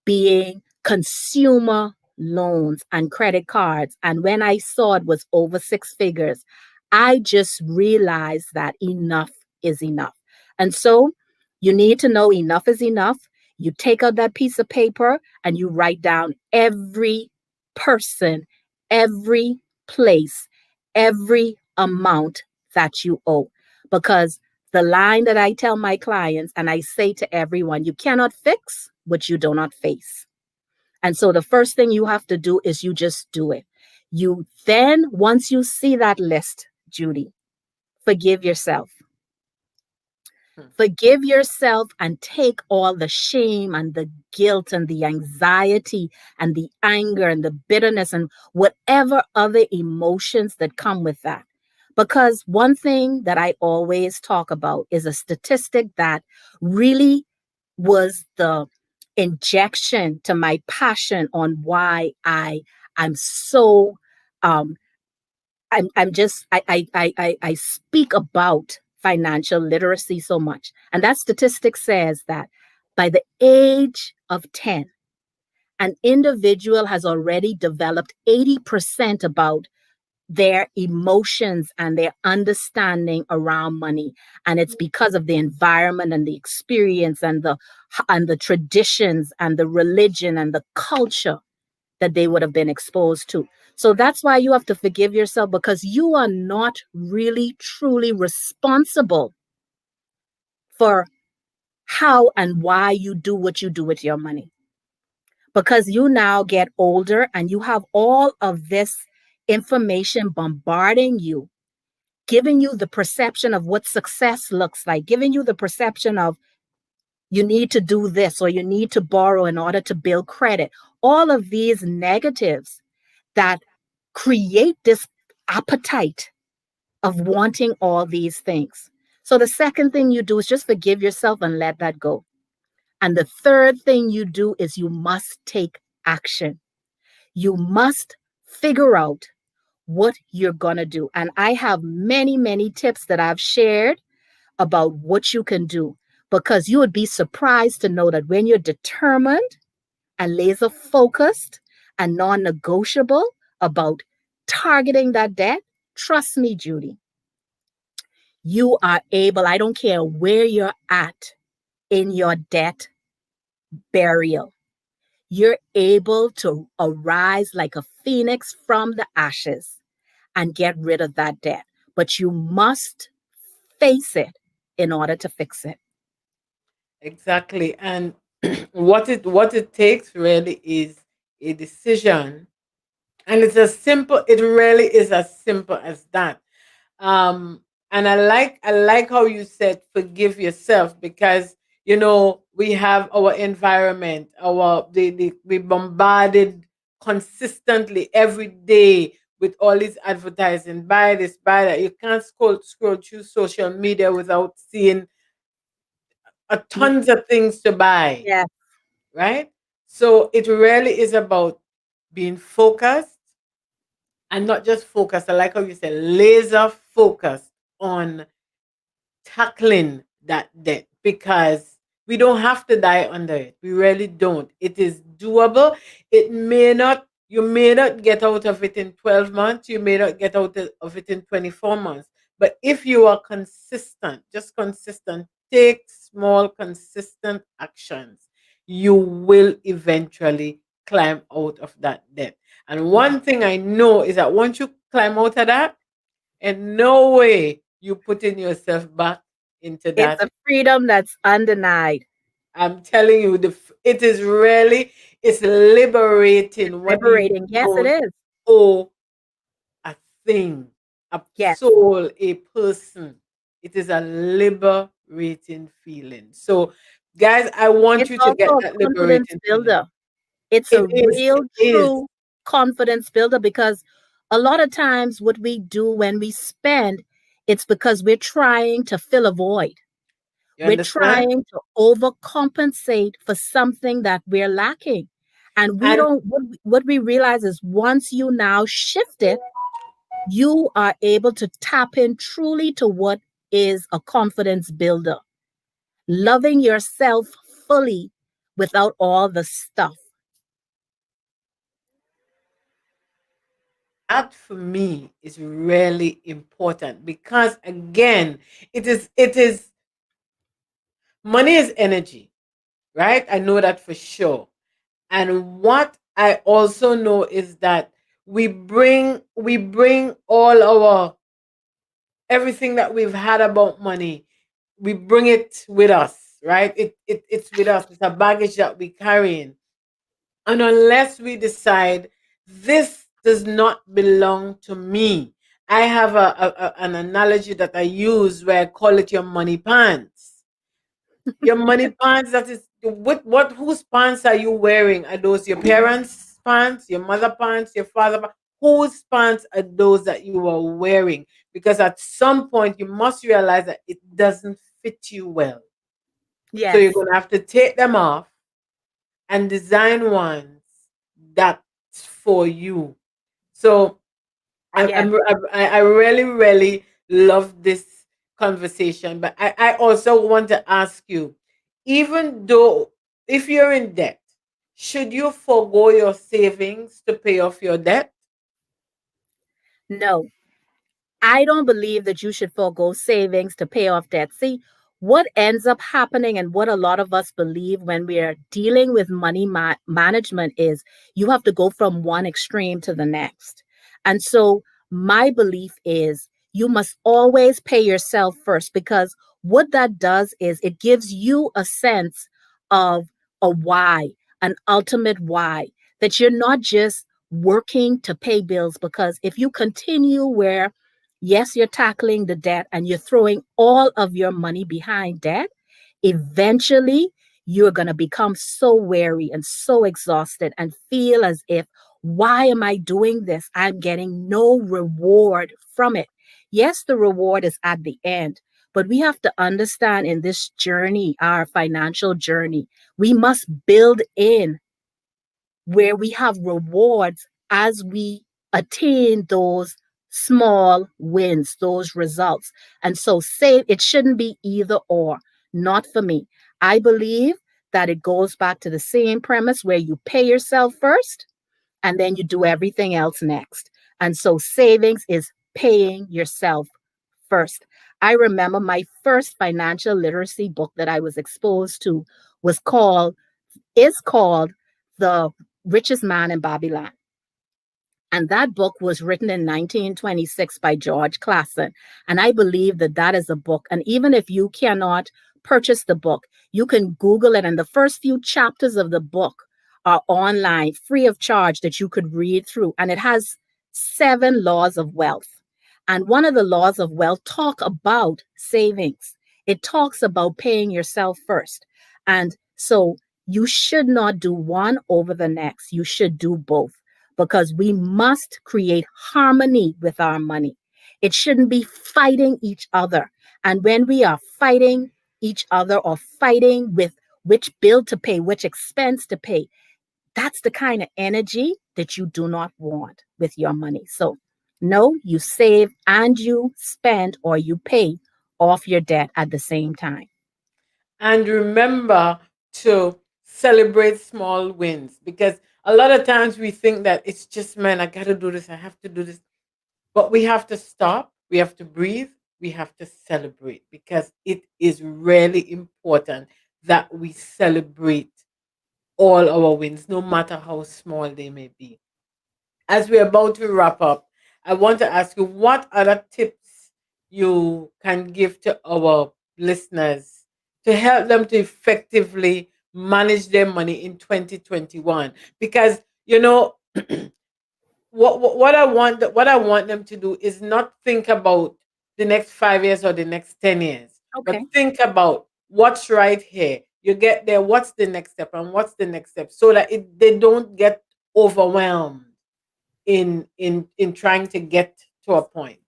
being consumer loans and credit cards, and when I saw it was over six figures, I just realized that enough is enough. And so you need to know enough is enough. You take out that piece of paper and you write down every person, every place, every amount that you owe. Because the line that I tell my clients and I say to everyone, you cannot fix what you do not face. And so the first thing you have to do is you just do it. You then, once you see that list, Judy, forgive yourself. Forgive yourself and take all the shame and the guilt and the anxiety and the anger and the bitterness and whatever other emotions that come with that. Because one thing that I always talk about is a statistic that really was the injection to my passion on why I'm so I'm just I speak about financial literacy so much. And that statistic says that by the age of 10, an individual has already developed 80% about their emotions and their understanding around money. And it's because of the environment and the experience and the traditions and the religion and the culture that they would have been exposed to. So that's why you have to forgive yourself, because you are not really truly responsible for how and why you do what you do with your money. Because you now get older and you have all of this information bombarding you, giving you the perception of what success looks like, giving you the perception of you need to do this or you need to borrow in order to build credit. All of these negatives that create this appetite of wanting all these things. So the second thing you do is just forgive yourself and let that go. And the third thing you do is you must take action. You must figure out what you're going to do. And I have many, many tips that I've shared about what you can do, because you would be surprised to know that when you're determined and laser focused and non-negotiable about targeting that debt, trust me, Judy, you are able, I don't care where you're at in your debt burial, you're able to arise like a phoenix from the ashes and get rid of that debt. But you must face it in order to fix it. Exactly. And what it takes really is a decision. And it really is as simple as that. And I like how you said forgive yourself, because we have our environment, we bombarded consistently every day with all these advertising, buy this, buy that. You can't scroll through social media without seeing a tons of things to buy, Yeah. right? So it really is about being focused, and not just focused. I like how you said laser focused on tackling that debt, because we don't have to die under it. We really don't. It is doable. You may not get out of it in 12 months, you may not get out of it in 24 months. But if you are consistent, just consistent, take small, consistent actions, you will eventually climb out of that debt. And one thing I know is that once you climb out of that, in no way you putting yourself back into It's that. a freedom that's undenied. I'm telling you, it's liberating when you Liberating. Yes, it don't is. owe a thing, a Yes. soul, a person. It is a liberating feeling. So, guys, I want It's you to get also a that confidence liberating feeling. builder. It's It a is. real, It is. true confidence builder, because a lot of times what we do when we spend, it's because we're trying to fill a void. You We're understand? trying to overcompensate for something that we're lacking. And we And don't, what we realize is once you now shift it, you are able to tap in truly to what is a confidence builder, loving yourself fully without all the stuff. that for me is really important because again, it is money is energy, right? I know that for sure. And what I also know is that we bring all our everything that we've had about money, we bring it with us, right? It's with us. It's a baggage that we carry in. And unless we decide this does not belong to me, I have an analogy that I use where I call it your money pants. Your money pants, that is what whose pants are you wearing? Are those your parents' pants, your mother pants, your father pants? Whose pants are those that you are wearing? Because at some point you must realize that it doesn't fit you well. So you're Yes, gonna have to take them off and design ones that's for you. So yes. I really, really love this conversation. But I also want to ask you, even though if you're in debt, should you forego your savings to pay off your debt? No, I don't believe that you should forego savings to pay off debt. See, what ends up happening and what a lot of us believe when we are dealing with money management is you have to go from one extreme to the next. And so my belief is you must always pay yourself first because what that does is it gives you a sense of a why, an ultimate why, that you're not just working to pay bills. Because if you continue where yes, you're tackling the debt and you're throwing all of your money behind debt. Eventually, you're going to become so weary and so exhausted and feel as if, why am I doing this? I'm getting no reward from it. Yes, the reward is at the end, but we have to understand in this journey, our financial journey, we must build in where we have rewards as we attain those small wins, those results. And so, say it shouldn't be either or, not for me. I believe that it goes back to the same premise where you pay yourself first and then you do everything else next. And so, savings is paying yourself first. I remember my first financial literacy book that I was exposed to was called is called The Richest Man in Babylon. And that book was written in 1926 by George Clason. And I believe that that is a book. And even if you cannot purchase the book, you can Google it. And the first few chapters of the book are online, free of charge, that you could read through. And it has 7 laws of wealth. And one of the laws of wealth talk about savings. It talks about paying yourself first. And so you should not do one over the next. You should do both because we must create harmony with our money. It shouldn't be fighting each other. And when we are fighting each other or fighting with which bill to pay, which expense to pay, that's the kind of energy that you do not want with your money. So, no, you save and you spend or you pay off your debt at the same time. And remember to celebrate small wins because a lot of times we think that it's just, man, I got to do this, I have to do this. But we have to stop, we have to breathe, we have to celebrate because it is really important that we celebrate all our wins, no matter how small they may be. As we're about to wrap up, I want to ask you what other tips you can give to our listeners to help them to effectively manage their money in 2021. Because, what I want them to do is not think about the next 5 years or the next 10 years, but Okay. think about what's right here. You get there, what's the next step, and what's the next step, so that they don't get overwhelmed in trying to get to a point.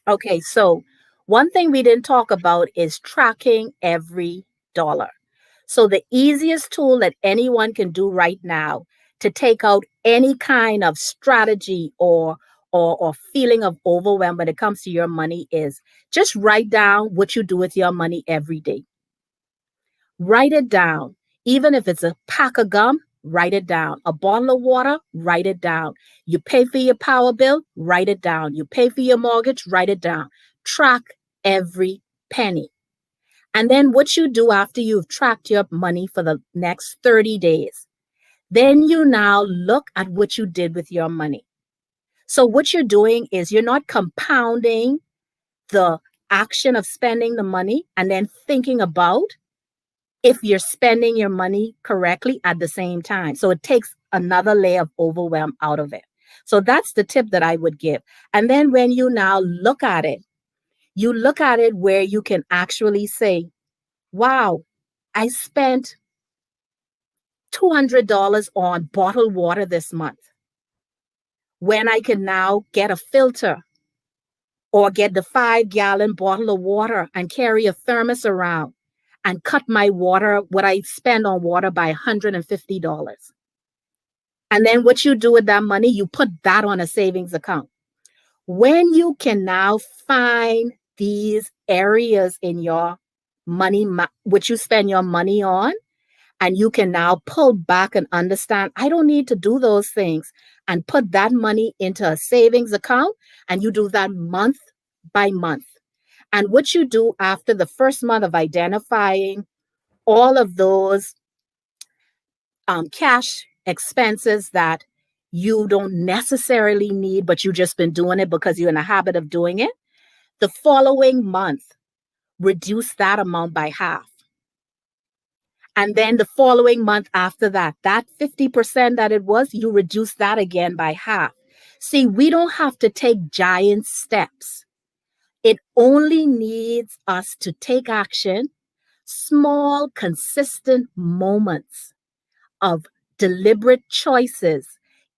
Okay. So One thing we didn't talk about is tracking every dollar. So, the easiest tool that anyone can do right now to take out any kind of strategy or feeling of overwhelm when it comes to your money is just write down what you do with your money every day. Write it down. Even if it's a pack of gum, write it down. A bottle of water, write it down. You pay for your power bill, write it down. You pay for your mortgage, write it down. Track every penny. And then what you do after you've tracked your money for the next 30 days, then you now look at what you did with your money. So what you're doing is you're not compounding the action of spending the money and then thinking about if you're spending your money correctly at the same time. So it takes another layer of overwhelm out of it. So that's the tip that I would give. And then when you now look at it, you look at it where you can actually say, wow, I spent $200 on bottled water this month when I can now get a filter or get the 5-gallon bottle of water and carry a thermos around and cut my water, what I spend on water, by $150. And then what you do with that money, you put that on a savings account. When you can now find these areas in your money, which you spend your money on, and you can now pull back and understand, I don't need to do those things, and put that money into a savings account. And you do that month by month. And what you do after the first month of identifying all of those cash expenses that you don't necessarily need, but you've just been doing it because you're in a habit of doing it, the following month, reduce that amount by half. And then the following month after that, that 50% that it was, you reduce that again by half. See, we don't have to take giant steps. It only needs us to take action, small, consistent moments of deliberate choices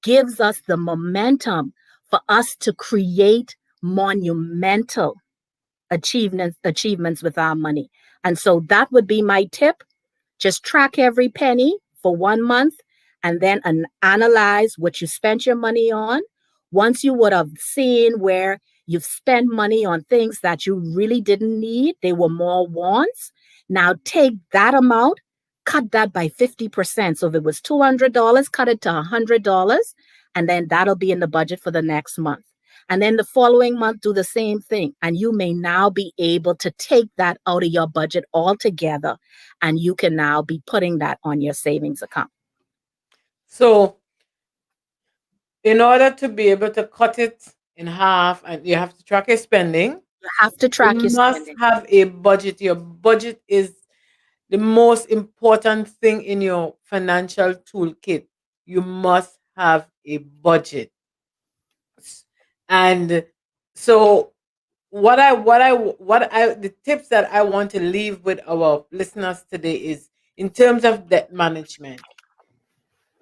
gives us the momentum for us to create monumental achievements with our money. And so that would be my tip. Just track every penny for 1 month and then analyze what you spent your money on. Once you would have seen where you've spent money on things that you really didn't need, they were more wants. Now take that amount, cut that by 50%. So if it was $200, cut it to $100, and then that'll be in the budget for the next month. And then the following month, do the same thing. And you may now be able to take that out of your budget altogether. And you can now be putting that on your savings account. So, in order to be able to cut it in half, and you have to track your spending, You have to track your you must spending. have a budget. Your budget is the most important thing in your financial toolkit. You must have a budget. And so the tips that I want to leave with our listeners today is in terms of debt management.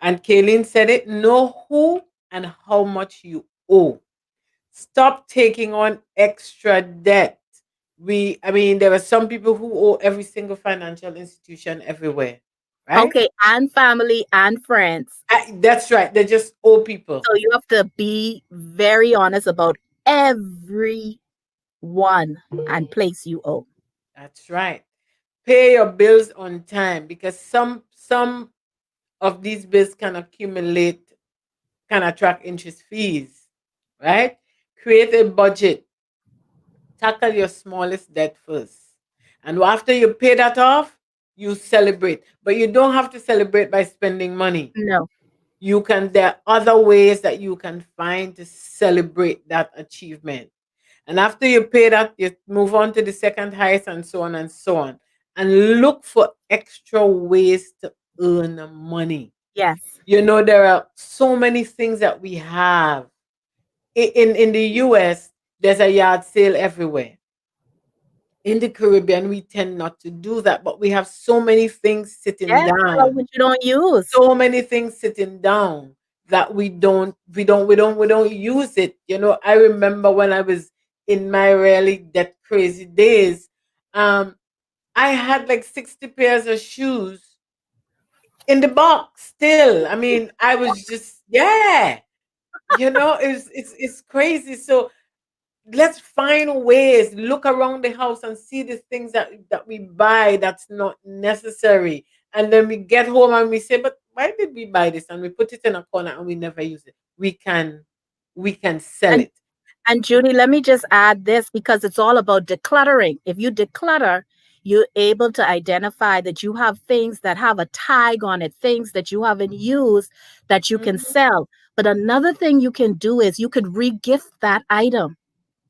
And Kayleen said it, know who and how much you owe. Stop taking on extra debt. I mean, there are some people who owe every single financial institution everywhere, right? Okay, and family and friends. That's right. They just owe people. So you have to be very honest about every one and place you owe. That's right. Pay your bills on time because some of these bills can accumulate, can attract interest fees, right? Create a budget. Tackle your smallest debt first. And after you pay that off, you celebrate. But you don't have to celebrate by spending money. No. There are other ways that you can find to celebrate that achievement. And after you pay that, you move on to the second highest and so on and so on. And look for extra ways to earn money. Yes. There are so many things that we have. In the US, there's a yard sale everywhere. In the Caribbean, we tend not to do that, but we have so many things sitting down. Which you don't use. So many things sitting down that we don't use it. I remember when I was in my really debt crazy days, um, I had like 60 pairs of shoes in the box still. I mean, I was just, yeah, it's crazy. So let's find ways, look around the house and see the things that we buy that's not necessary. And then we get home and we say, but why did we buy this? And we put it in a corner and we never use it. We can sell And it. and Judy, let me just add this because it's all about decluttering. If you declutter, you're able to identify that you have things that have a tag on it, things that you haven't used that you can Mhm. sell. But another thing you can do is you could regift that item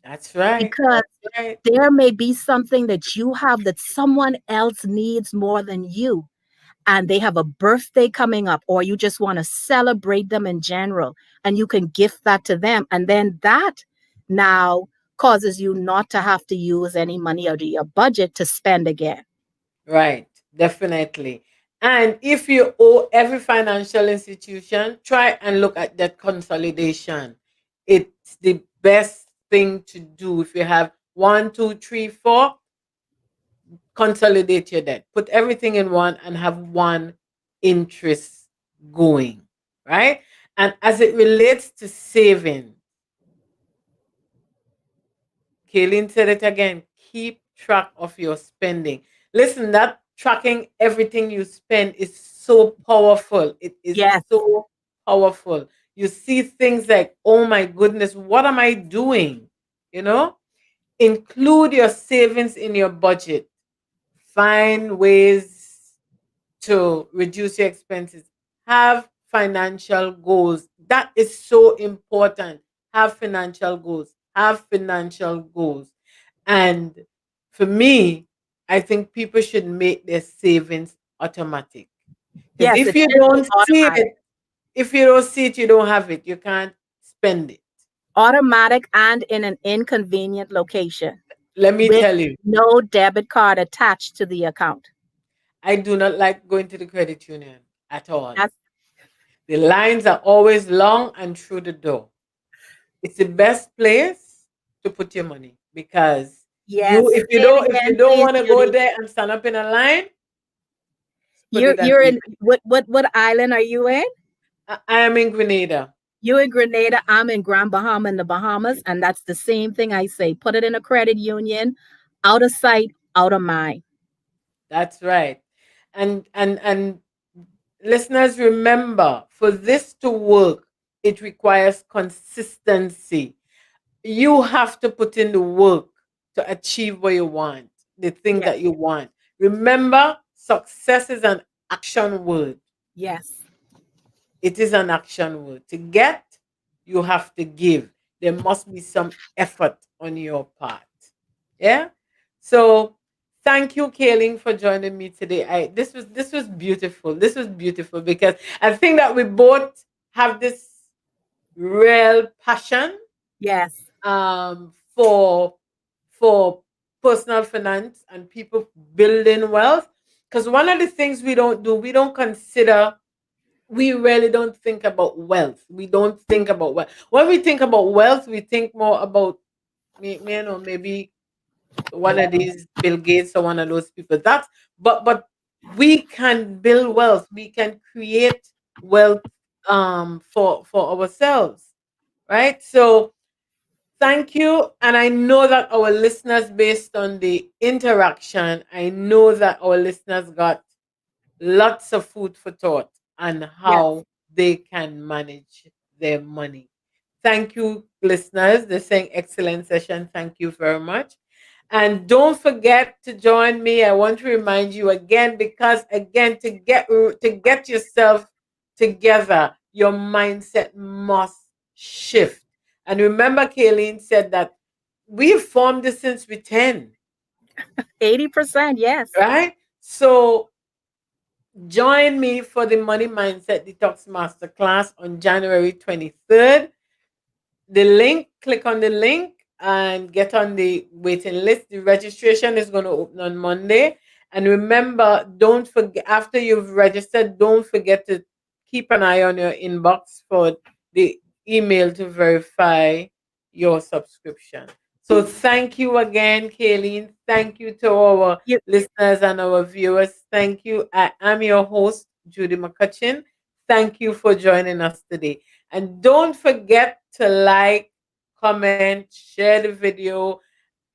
That's right. because That's right. there may be something that you have that someone else needs more than you, and they have a birthday coming up, or you just want to celebrate them in general, and you can gift that to them. And then that now causes you not to have to use any money out of your budget to spend again. Right, definitely. And if you owe every financial institution, try and look at that consolidation. It's the best thing to do. If you have one, two, three, four, consolidate your debt. Put everything in one and have one interest going, right? And as it relates to saving, Kaylin said it again, keep track of your spending. Listen, that tracking everything you spend is so powerful. It is Yes, so powerful. You see things like, oh my goodness, what am I doing? You know, include your savings in your budget. Find ways to reduce your expenses. Have financial goals. That is so important. Have financial goals. Have financial goals. And for me, I think people should make their savings automatic. Because yes, if it you should be don't see automatic. it, if you don't see it, you don't have it. You can't spend it. Automatic and in an inconvenient location Let me with tell you, no debit card attached to the account. I do not like going to the credit union at all. That's The lines are always long and through the door. It's the best place to put your money because yes. if you Say it don't again, please, want to go Judy. there and stand up in a line, put You're it and you're leave in it. what island are you in? I am in Grenada. You in Grenada, I'm in Grand Bahama in the Bahamas, and that's the same thing I say. Put it in a credit union, out of sight, out of mind. That's right. And listeners, remember, for this to work, it requires consistency. You have to put in the work to achieve what you want, the thing Yes, that you want. Remember, success is an action word. yes, It is an action word. To get, you have to give. There must be some effort on your part. Yeah. So thank you, Kaylin, for joining me today. This was beautiful. This was beautiful because I think that we both have this real passion yes, for personal finance and people building wealth. Because one of the things we don't do, we really don't think about wealth. We don't think about wealth. When we think about wealth, we think more about maybe one of these Bill Gates or one of those people. But we can build wealth. We can create wealth for ourselves, right? So thank you. And I know that our listeners, based on the interaction, I know that our listeners got lots of food for thought on yes. how they can manage their money. Thank you, listeners. They're saying excellent session. Thank you very much. And don't forget to join me. I want to remind you again, because again, to get yourself together, your mindset must shift. And remember, Kayleen said that we've formed this since we're 10, 80%, yes. right? So join me for the Money Mindset Detox Masterclass on January 23rd. Click on the link and get on the waiting list. The registration is going to open on Monday. And remember, don't forget, after you've registered, don't forget to keep an eye on your inbox for the email to verify your subscription. So thank you again, Kayleen. Thank you to our You, listeners and our viewers. Thank you. I am your host, Judy McCutcheon. Thank you for joining us today. And don't forget to like, comment, share the video,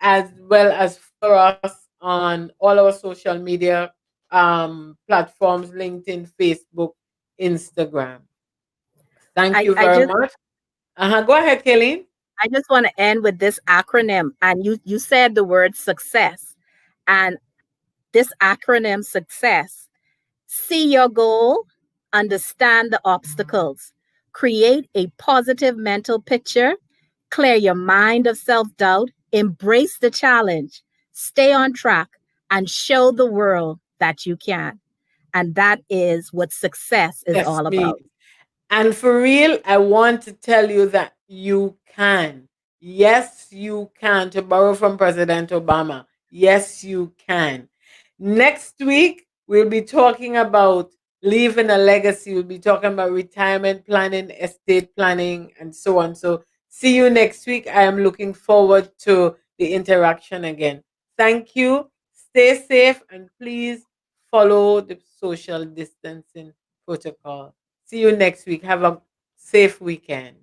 as well as follow us on all our social media platforms, LinkedIn, Facebook, Instagram. Thank you I very just much. Go ahead, Kayleen. I just want to end with this acronym. And you said the word success. And this acronym success: see your goal, understand the obstacles, create a positive mental picture, clear your mind of self doubt, embrace the challenge, stay on track, and show the world that you can. And that is what success is Yes, all me. about. And for real, I want to tell you that you can. Yes, you can. To borrow from President Obama, yes, you can. Next week, we'll be talking about leaving a legacy. We'll be talking about retirement planning, estate planning, and so on. So, see you next week. I am looking forward to the interaction again. Thank you. Stay safe and please follow the social distancing protocol. See you next week. Have a safe weekend.